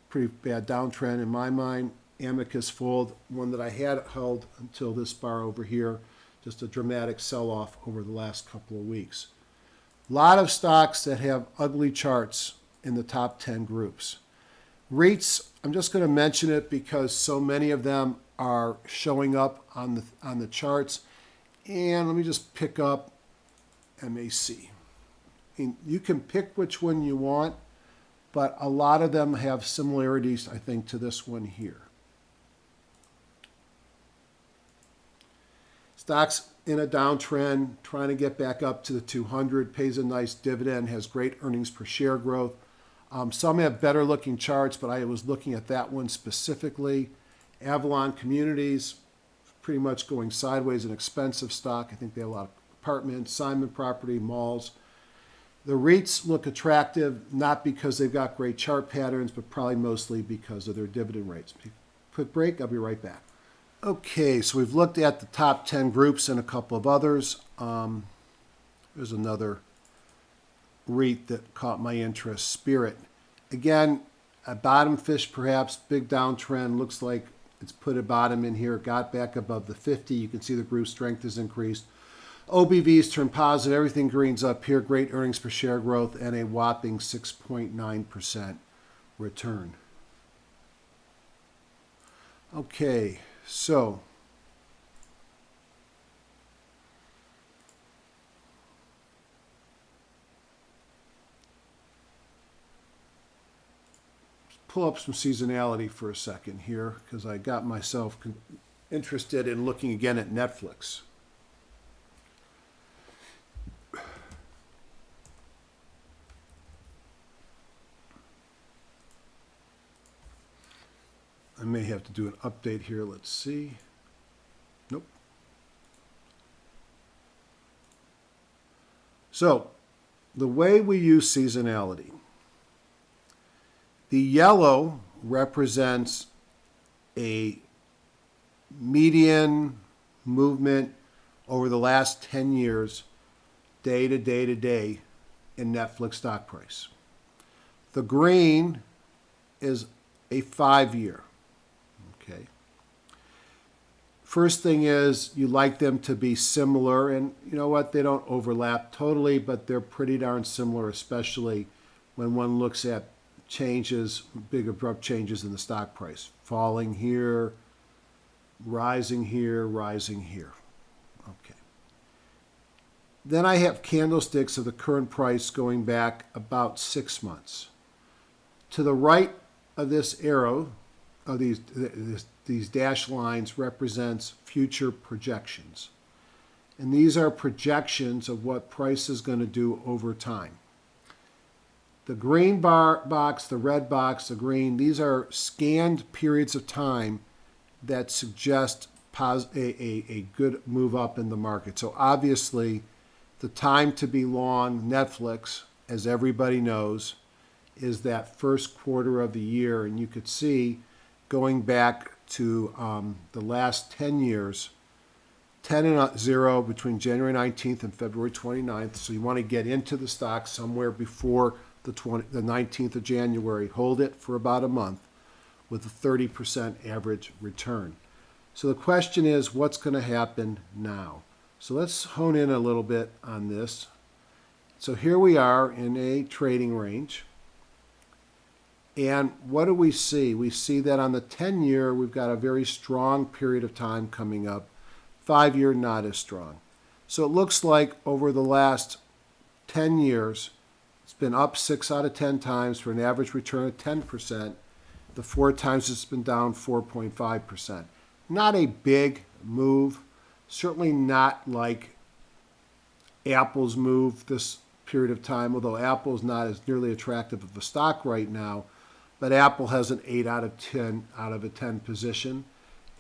pretty bad downtrend in my mind. Amicus Fold, one that I had held until this bar over here. Just a dramatic sell-off over the last couple of weeks. A lot of stocks that have ugly charts in the top 10 groups. REITs, I'm just going to mention it because so many of them are showing up on the charts. And let me just pick up MAC. And you can pick which one you want, but a lot of them have similarities, I think, to this one here. Stocks in a downtrend, trying to get back up to the 200, pays a nice dividend, has great earnings per share growth. Some have better looking charts, but I was looking at that one specifically. Avalon Communities, pretty much going sideways, an expensive stock. I think they have a lot of apartments, Simon Property, malls. The REITs look attractive, not because they've got great chart patterns, but probably mostly because of their dividend rates. Quick break, I'll be right back. Okay, so we've looked at the top 10 groups and a couple of others. There's another REIT that caught my interest, Spirit. Again, a bottom fish perhaps, big downtrend, looks like it's put a bottom in here, got back above the 50. You can see the group strength has increased. OBVs turned positive, everything greens up here, great earnings per share growth, and a whopping 6.9% return. Okay, so pull up some seasonality for a second here because I got myself interested in looking again at Netflix. I may have to do an update here. Let's see. Nope. So, the way we use seasonality. The yellow represents a median movement over the last 10 years, day to day to day, in Netflix stock price. The green is a 5-year. Okay. First thing is you like them to be similar, and you know what? They don't overlap totally, but they're pretty darn similar, especially when one looks at changes, big abrupt changes in the stock price. Falling here, rising here, rising here. Okay. Then I have candlesticks of the current price going back about 6 months. To the right of this arrow, of these dashed lines, represents future projections. And these are projections of what price is going to do over time. The green box, the red box, the green, these are scanned periods of time that suggest a good move up in the market. So obviously, the time to be long Netflix, as everybody knows, is that first quarter of the year. And you could see, going back to the last 10 years, 10 and 0 between January 19th and February 29th. So you want to get into the stock somewhere before the 19th of January. Hold it for about a month with a 30% average return. So the question is, what's going to happen now? So let's hone in a little bit on this. So here we are in a trading range. And what do we see? We see that on the 10-year, we've got a very strong period of time coming up. 5-year, not as strong. So it looks like over the last 10 years, it's been up 6 out of 10 times for an average return of 10%. The 4 times it's been down 4.5%. Not a big move. Certainly not like Apple's move this period of time, although Apple's not as nearly attractive of a stock right now. But Apple has an 8 out of 10 position.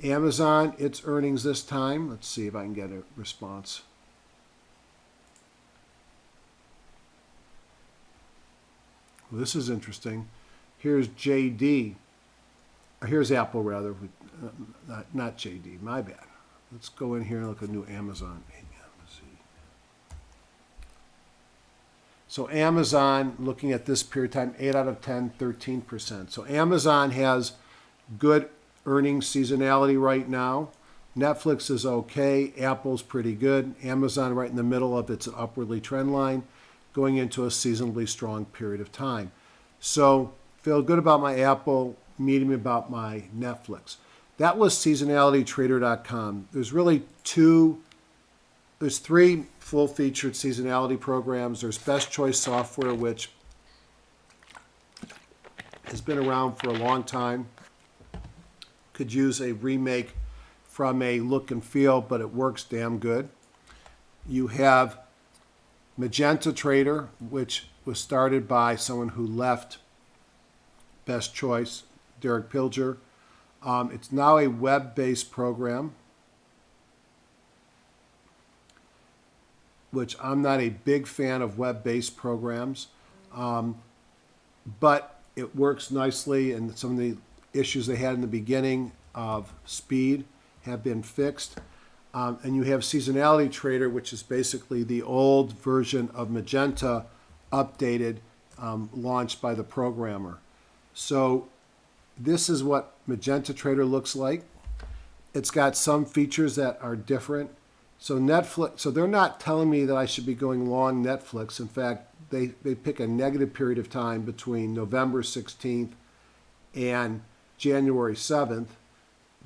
Amazon, its earnings this time. Let's see if I can get a response. Well, this is interesting. Here's JD. Here's Apple, rather. Not JD. My bad. Let's go in here and look at new Amazon. So Amazon, looking at this period of time, 8 out of 10, 13%. So Amazon has good earnings seasonality right now. Netflix is okay. Apple's pretty good. Amazon right in the middle of its upwardly trend line, going into a seasonally strong period of time. So feel good about my Apple, medium about my Netflix. That was seasonalitytrader.com. There's really there's 3 full-featured seasonality programs. There's Best Choice Software, which has been around for a long time. Could use a remake from a look and feel, but it works damn good. You have Magenta Trader, which was started by someone who left Best Choice, Derek Pilger. It's now a web-based program, which I'm not a big fan of web-based programs, but it works nicely, and some of the issues they had in the beginning of speed have been fixed. And you have Seasonality Trader, which is basically the old version of Magenta updated, launched by the programmer. So this is what Magenta Trader looks like. It's got some features that are different. So Netflix, so they're not telling me that I should be going long Netflix. In fact, they pick a negative period of time between November 16th and January 7th,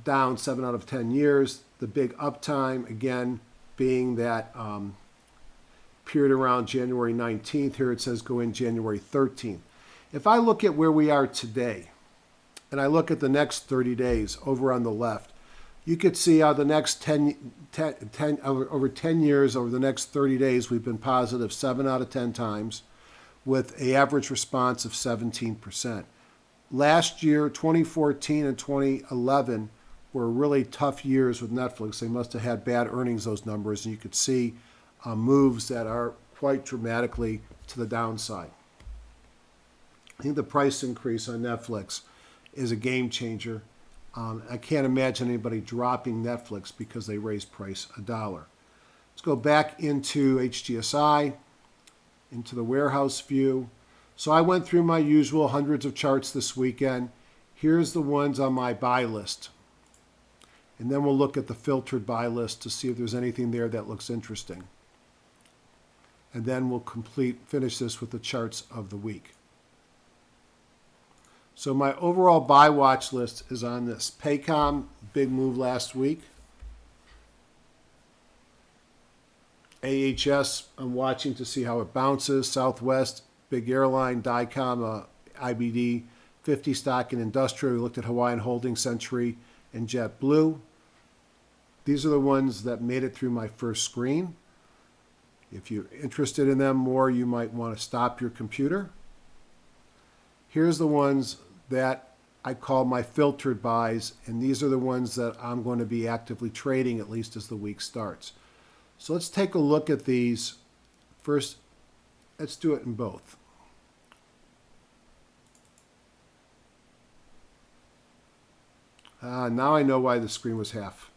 down 7 out of 10 years. The big uptime, again, being that period around January 19th. Here it says go in January 13th. If I look at where we are today, and I look at the next 30 days over on the left, you could see how the next over 10 years, over the next 30 days, we've been positive 7 out of 10 times with an average response of 17%. Last year, 2014 and 2011 were really tough years with Netflix. They must have had bad earnings, those numbers, and you could see moves that are quite dramatically to the downside. I think the price increase on Netflix is a game changer. I can't imagine anybody dropping Netflix because they raised price $1. Let's go back into HGSI, into the warehouse view. So I went through my usual hundreds of charts this weekend. Here's the ones on my buy list. And then we'll look at the filtered buy list to see if there's anything there that looks interesting. And then we'll finish this with the charts of the week. So my overall buy watch list is on this. Paycom, big move last week. AHS, I'm watching to see how it bounces. Southwest, big airline. Dycom, IBD, 50 stock and industrial. We looked at Hawaiian Holding, Century, and JetBlue. These are the ones that made it through my first screen. If you're interested in them more, you might want to stop your computer. Here's the ones that I call my filtered buys, and these are the ones that I'm going to be actively trading at least as the week starts. So let's take a look at these. First, let's do it in both. Now I know why the screen was half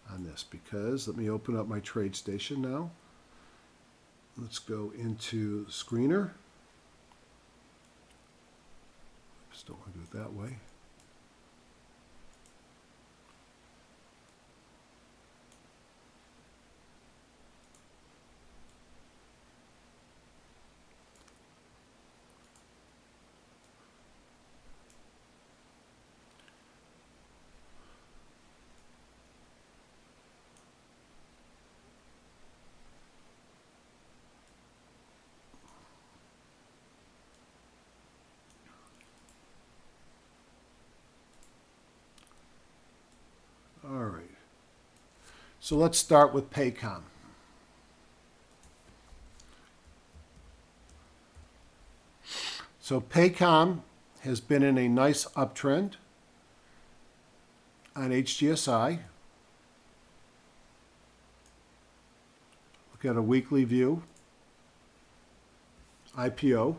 on this, because let me open up my trade station now. Let's go into Screener. Just don't want to do it that way. All right. So let's start with Paycom. So Paycom has been in a nice uptrend on HGSI. Look at a weekly view. IPO.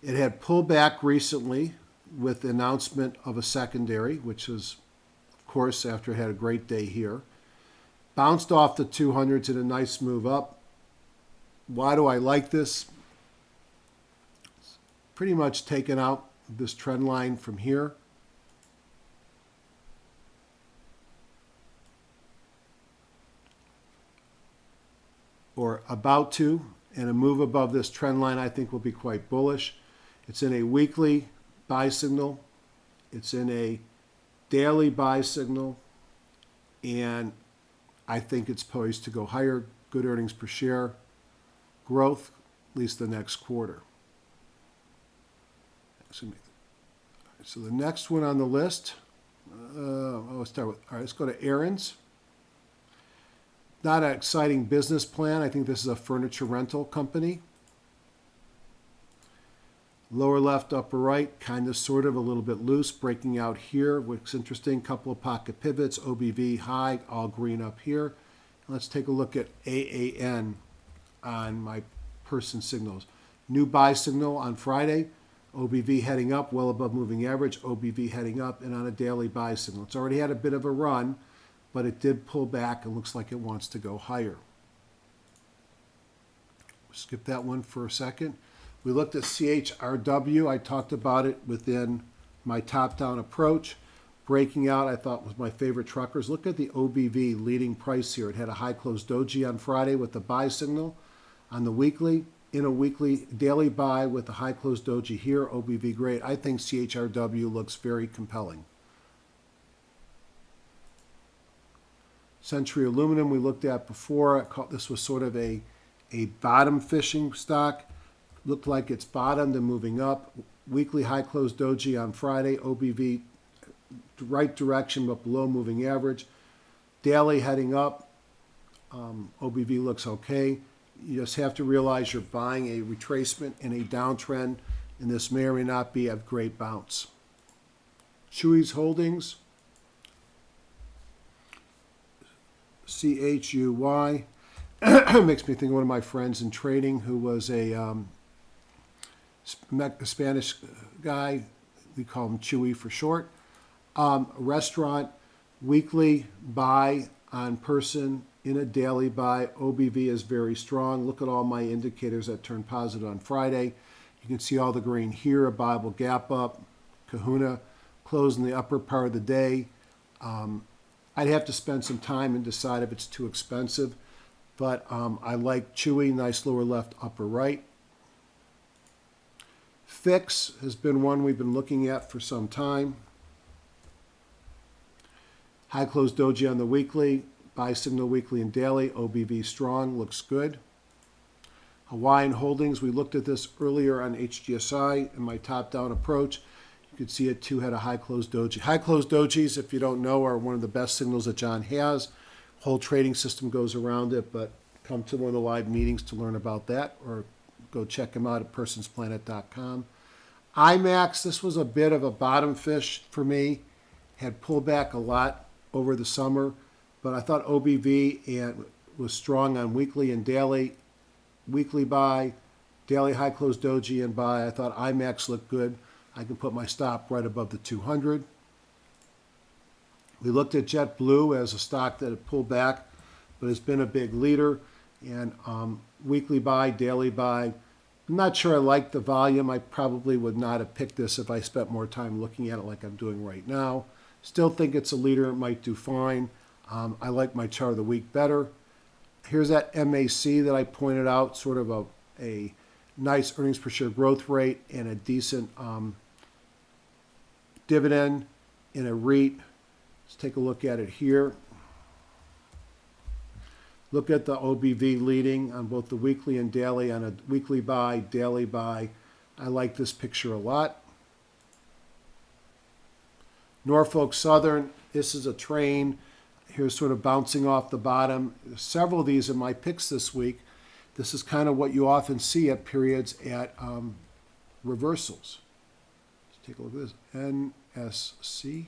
It had pulled back recently with the announcement of a secondary, which is, of course, after it had a great day here. Bounced off the 200s in a nice move up. Why do I like this? It's pretty much taken out this trend line from here. Or about to, and a move above this trend line I think will be quite bullish. It's in a weekly buy signal. It's in a daily buy signal, and I think it's poised to go higher. Good earnings per share growth, at least the next quarter. So the next one on the list, let's start with, all right, let's go to Aaron's. Not an exciting business plan. I think this is a furniture rental company. Lower left, upper right, kind of sort of a little bit loose, breaking out here, which is interesting. Couple of pocket pivots, OBV high, all green up here. Let's take a look at AAN on my person signals. New buy signal on Friday, OBV heading up, well above moving average, OBV heading up, and on a daily buy signal. It's already had a bit of a run, but it did pull back and looks like it wants to go higher. Skip that one for a second. We looked at CHRW. I talked about it within my top-down approach. Breaking out, I thought, was my favorite truckers. Look at the OBV leading price here. It had a high close doji on Friday with the buy signal. On the weekly, in a weekly daily buy with the high close doji here, OBV great. I think CHRW looks very compelling. Century Aluminum we looked at before. This was sort of a bottom fishing stock. Looked like it's bottomed and moving up. Weekly high close doji on Friday. OBV right direction but below moving average. Daily heading up. OBV looks okay. You just have to realize you're buying a retracement in a downtrend, and this may or may not be a great bounce. Chewy's Holdings. CHUY. Makes me think of one of my friends in trading who was a Spanish guy. We call him Chewy for short. Restaurant, weekly buy on person in a daily buy. OBV is very strong. Look at all my indicators that turned positive on Friday. You can see all the green here, a Bible gap up, Kahuna closed in the upper part of the day. I'd have to spend some time and decide if it's too expensive, but I like Chewy, nice lower left, upper right. Fix has been one we've been looking at for some time. High close doji on the weekly, buy signal weekly and daily, OBV strong, looks good. Hawaiian Holdings, we looked at this earlier on HGSI in my top-down approach. You could see it too had a high close doji. High close dojis, if you don't know, are one of the best signals that John has. Whole trading system goes around it, but come to one of the live meetings to learn about that, or go check him out at personsplanet.com. IMAX, this was a bit of a bottom fish for me. Had pulled back a lot over the summer, but I thought OBV was strong on weekly and daily. Weekly buy, daily high close doji and buy. I thought IMAX looked good. I can put my stop right above the 200. We looked at JetBlue as a stock that had pulled back, but has been a big leader. And weekly buy, daily buy. I'm not sure I like the volume. I probably would not have picked this if I spent more time looking at it like I'm doing right now. Still think it's a leader. It might do fine. I like my chart of the week better. Here's that MAC that I pointed out, sort of a nice earnings per share growth rate and a decent dividend in a REIT. Let's take a look at it here. Look at the OBV leading on both the weekly and daily, on a weekly buy, daily buy. I like this picture a lot. Norfolk Southern, this is a train. Here's sort of bouncing off the bottom. Several of these are my picks this week. This is kind of what you often see at periods at reversals. Let's take a look at this. NSC.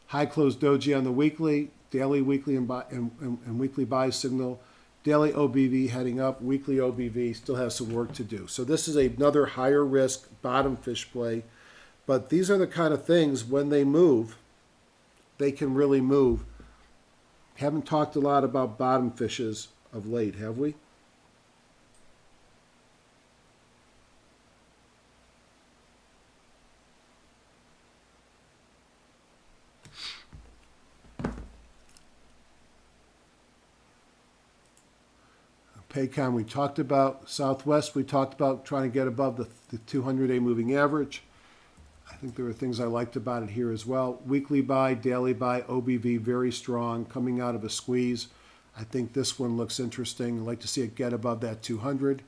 High close doji on the weekly, daily, weekly, and weekly buy signal. Daily OBV heading up, weekly OBV still has some work to do. So this is another higher risk bottom fish play. But these are the kind of things, when they move, they can really move. Haven't talked a lot about bottom fishes of late, have we? Paycom we talked about. Southwest we talked about trying to get above the 200-day moving average. I think there were things I liked about it here as well. Weekly buy, daily buy, OBV very strong, coming out of a squeeze. I think this one looks interesting. I'd like to see it get above that 200.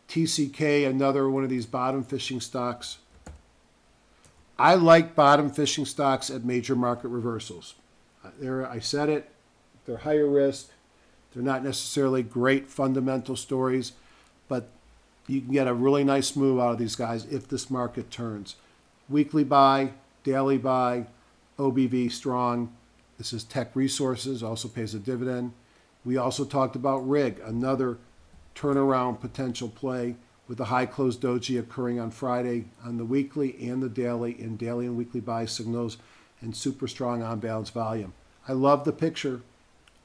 TCK, another one of these bottom fishing stocks. I like bottom fishing stocks at major market reversals. I said it, they're higher risk. They're not necessarily great fundamental stories, but you can get a really nice move out of these guys if this market turns. Weekly buy, daily buy, OBV strong. This is Tech Resources, also pays a dividend. We also talked about RIG, another turnaround potential play with the high close doji occurring on Friday on the weekly and the daily, in daily and weekly buy signals, and super strong on balance volume. I love the picture.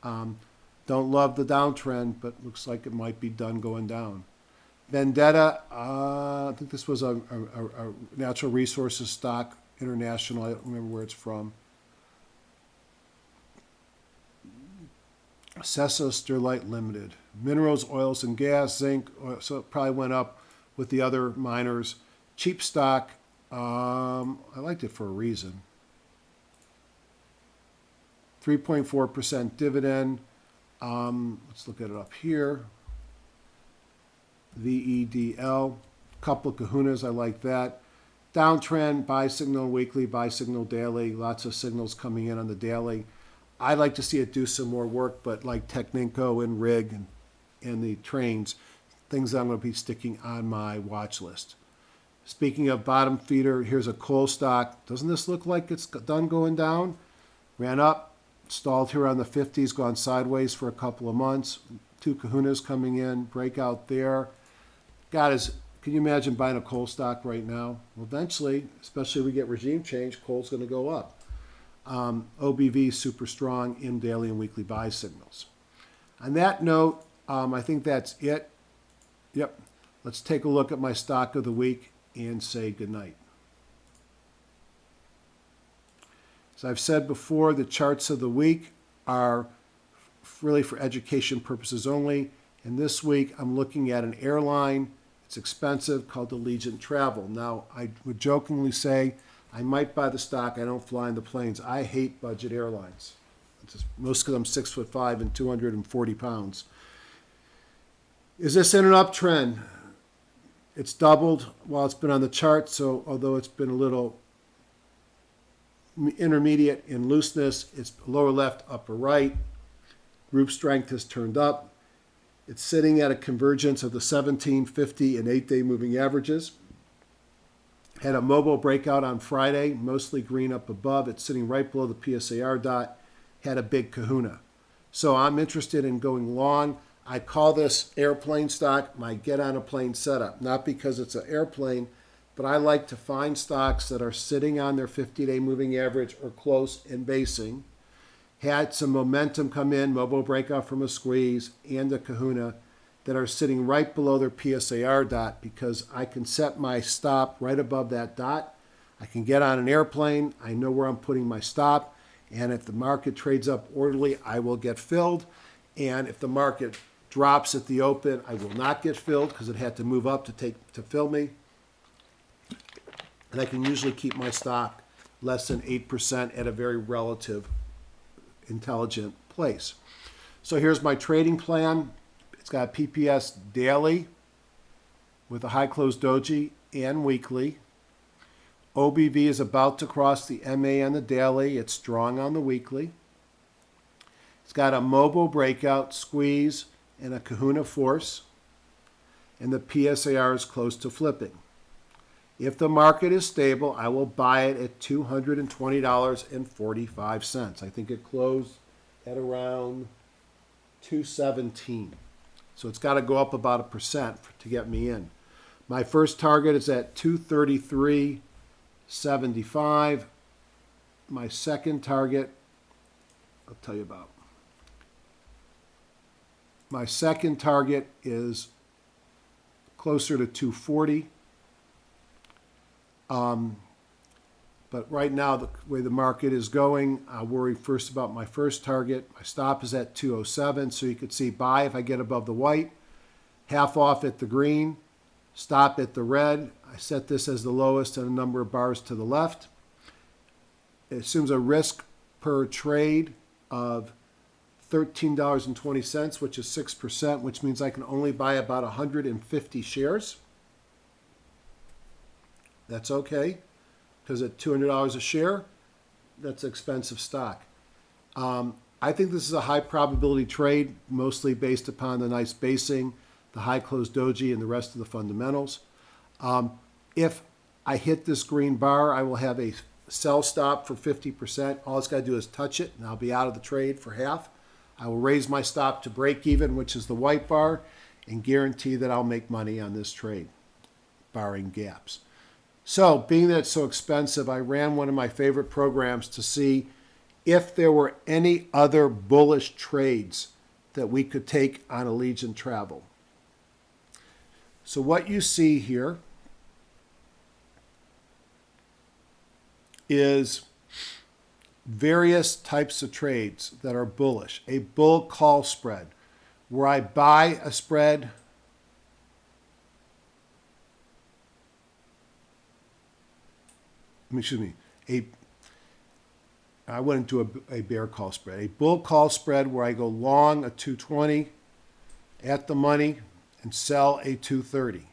Don't love the downtrend, but looks like it might be done going down. Vendetta, I think this was a natural resources stock, international. I don't remember where it's from. Sessa Sterlite Limited. Minerals, oils, and gas, zinc. So it probably went up with the other miners. Cheap stock. I liked it for a reason. 3.4% dividend. Let's look at it up here. VEDL, couple of kahunas, I like that. Downtrend, buy signal weekly, buy signal daily, lots of signals coming in on the daily. I'd like to see it do some more work, but like Techninco and RIG and the trains, things that I'm going to be sticking on my watch list. Speaking of bottom feeder, here's a coal stock. Doesn't this look like it's done going down? Ran up, stalled here on the 50s, gone sideways for a couple of months. Two kahunas coming in, breakout there. God, can you imagine buying a coal stock right now? Well, eventually, especially if we get regime change, coal's going to go up. OBV super strong in daily and weekly buy signals. On that note, I think that's it. Yep. Let's take a look at my stock of the week and say goodnight. As I've said before, the charts of the week are really for education purposes only. And this week, I'm looking at an airline. It's expensive, called Allegiant Travel. Now, I would jokingly say I might buy the stock. I don't fly in the planes. I hate budget airlines. Most of them 6'5" and 240 pounds. Is this in an uptrend? It's doubled while it's been on the chart. So although it's been a little intermediate in looseness, it's lower left, upper right. Group strength has turned up. It's sitting at a convergence of the 17, 50, and 8-day moving averages. Had a mobile breakout on Friday, mostly green up above. It's sitting right below the PSAR dot. Had a big kahuna. So I'm interested in going long. I call this airplane stock my get on a plane setup. Not because it's an airplane, but I like to find stocks that are sitting on their 50-day moving average or close and basing. Had some momentum come in, mobile breakout from a squeeze and a kahuna, that are sitting right below their PSAR dot, because I can set my stop right above that dot. I can get on an airplane. I know where I'm putting my stop. And if the market trades up orderly, I will get filled. And if the market drops at the open, I will not get filled because it had to move up to fill me. And I can usually keep my stock less than 8% at a very relative intelligent place. So here's my trading plan. It's got PPS daily with a high close doji and weekly. OBV is about to cross the MA on the daily. It's strong on the weekly. It's got a mobile breakout, squeeze, and a kahuna force. And the PSAR is close to flipping. If the market is stable, I will buy it at $220.45. I think it closed at around 217. So it's got to go up about 1% to get me in. My first target is at 233.75. My second target, I'll tell you about. My second target is closer to 240. But right now, the way the market is going, I worry first about my first target. My stop is at 207, so you could see buy if I get above the white, half off at the green, stop at the red. I set this as the lowest and a number of bars to the left. It assumes a risk per trade of $13.20, which is 6%, which means I can only buy about 150 shares. That's okay, because at $200 a share, that's expensive stock. I think this is a high probability trade, mostly based upon the nice basing, the high closed doji, and the rest of the fundamentals. If I hit this green bar, I will have a sell stop for 50%. All it's got to do is touch it, and I'll be out of the trade for half. I will raise my stop to break even, which is the white bar, and guarantee that I'll make money on this trade, barring gaps. So, being that it's so expensive, I ran one of my favorite programs to see if there were any other bullish trades that we could take on Allegiant Travel. So what you see here is various types of trades that are bullish. A bull call spread, where I buy a spread I went into a bear call spread. A bull call spread where I go long a 220 at the money and sell a 230. All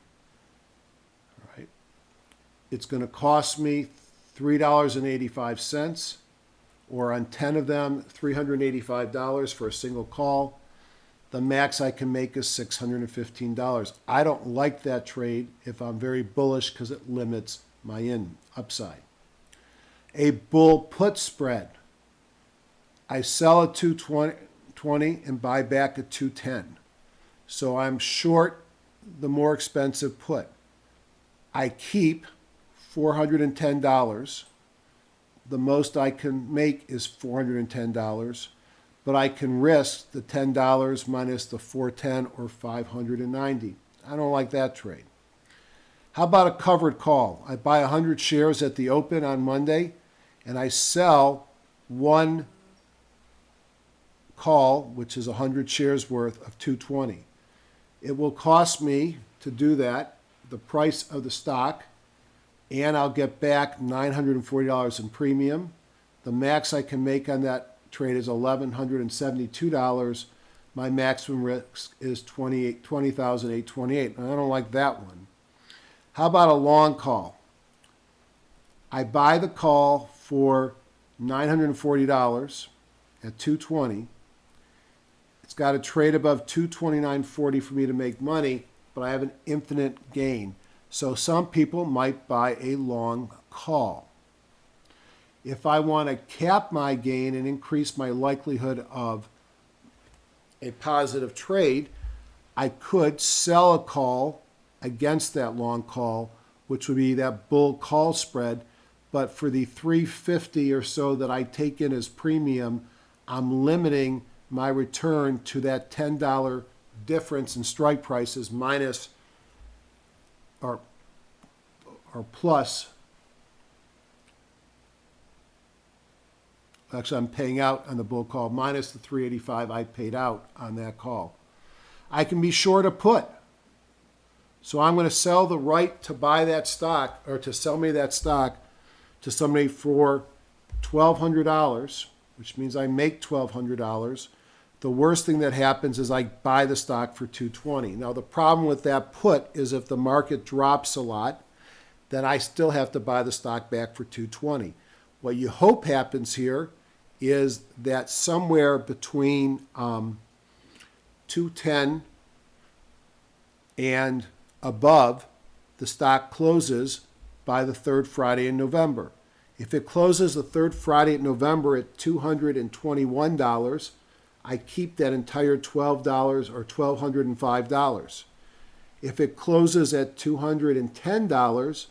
right. It's going to cost me $3.85, or on 10 of them, $385 for a single call. The max I can make is $615. I don't like that trade if I'm very bullish because it limits my upside. A bull put spread. I sell at 220 and buy back at 210. So I'm short the more expensive put. I keep $410. The most I can make is $410, but I can risk the $10 minus the $410 or $590. I don't like that trade. How about a covered call? I buy 100 shares at the open on Monday, and I sell one call, which is 100 shares worth of 220. It will cost me to do that, the price of the stock, and I'll get back $940 in premium. The max I can make on that trade is $1,172. My maximum risk is $20,828, and I don't like that one. How about a long call? I buy the call for $940 at 220. It's got to trade above 229.40 for me to make money, but I have an infinite gain. So some people might buy a long call. If I want to cap my gain and increase my likelihood of a positive trade, I could sell a call against that long call, which would be that bull call spread. But for the $350 or so that I take in as premium, I'm limiting my return to that $10 difference in strike prices minus or plus. Actually, I'm paying out on the bull call minus the $385 I paid out on that call. I can be short a put. So I'm going to sell the right to buy that stock or to sell me that stock to somebody for $1,200, which means I make $1,200. The worst thing that happens is I buy the stock for $220. Now, the problem with that put is if the market drops a lot, then I still have to buy the stock back for $220. What you hope happens here is that somewhere between $210 and above, the stock closes by the third Friday in November. If it closes the third Friday in November at $221, I keep that entire $12 or $1,205. If it closes at $210,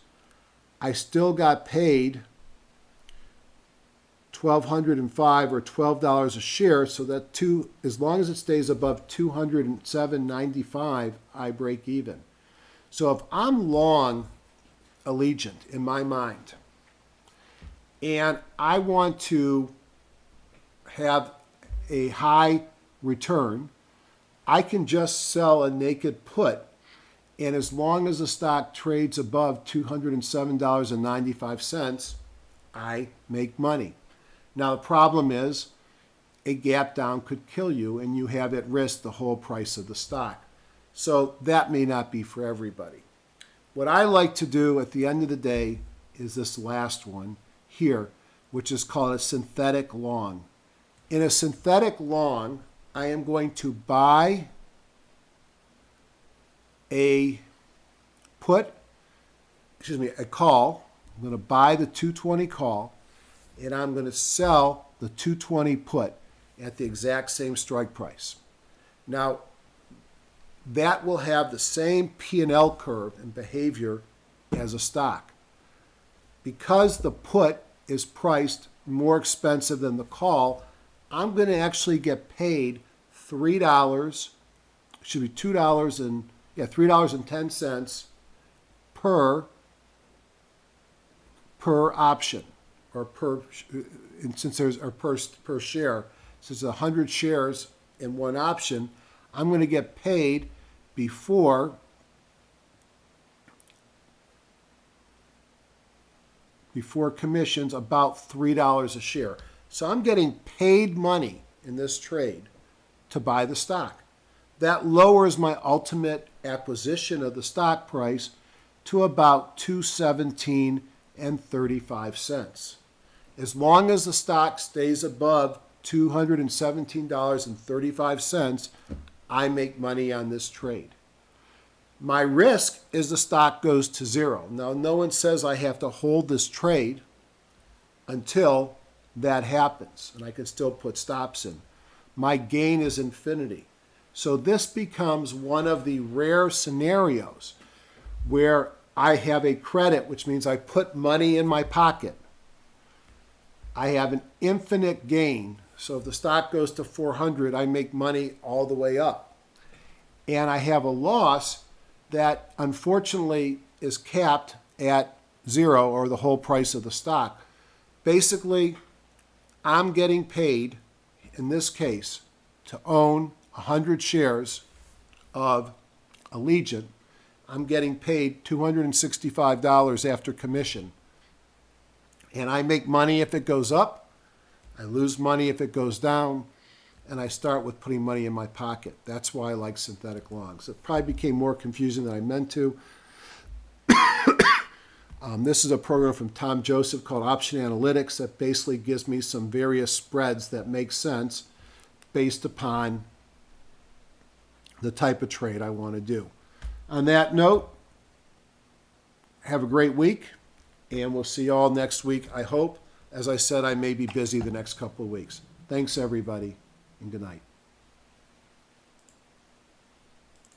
I still got paid $1,205 or $12 a share, so that as long as it stays above $207.95, I break even. So if I'm long Allegiant in my mind, and I want to have a high return, I can just sell a naked put, and as long as the stock trades above $207.95, I make money. Now the problem is a gap down could kill you, and you have at risk the whole price of the stock. So that may not be for everybody. What I like to do at the end of the day is this last one here, which is called a synthetic long. In a synthetic long, I am going to buy a call. I'm going to buy the 220 call, and I'm going to sell the 220 put at the exact same strike price. Now, that will have the same P&L curve and behavior as a stock. Because the put is priced more expensive than the call, I'm going to actually get paid $3, should be $3.10 per option, or per share. Since 100 shares in one option, I'm going to get paid before commissions about $3 a share. So I'm getting paid money in this trade to buy the stock. That lowers my ultimate acquisition of the stock price to about $217.35. As long as the stock stays above $217.35, I make money on this trade. My risk is the stock goes to zero. Now, no one says I have to hold this trade until that happens, and I can still put stops in. My gain is infinity. So this becomes one of the rare scenarios where I have a credit, which means I put money in my pocket. I have an infinite gain. So if the stock goes to 400, I make money all the way up. And I have a loss that unfortunately is capped at zero or the whole price of the stock. Basically, I'm getting paid, in this case, to own 100 shares of Allegiant. I'm getting paid $265 after commission. And I make money if it goes up, I lose money if it goes down, and I start with putting money in my pocket. That's why I like synthetic longs. It probably became more confusing than I meant to. This is a program from Tom Joseph called Option Analytics that basically gives me some various spreads that make sense based upon the type of trade I want to do. On that note, have a great week, and we'll see you all next week, I hope. As I said, I may be busy the next couple of weeks. Thanks, everybody, and good night.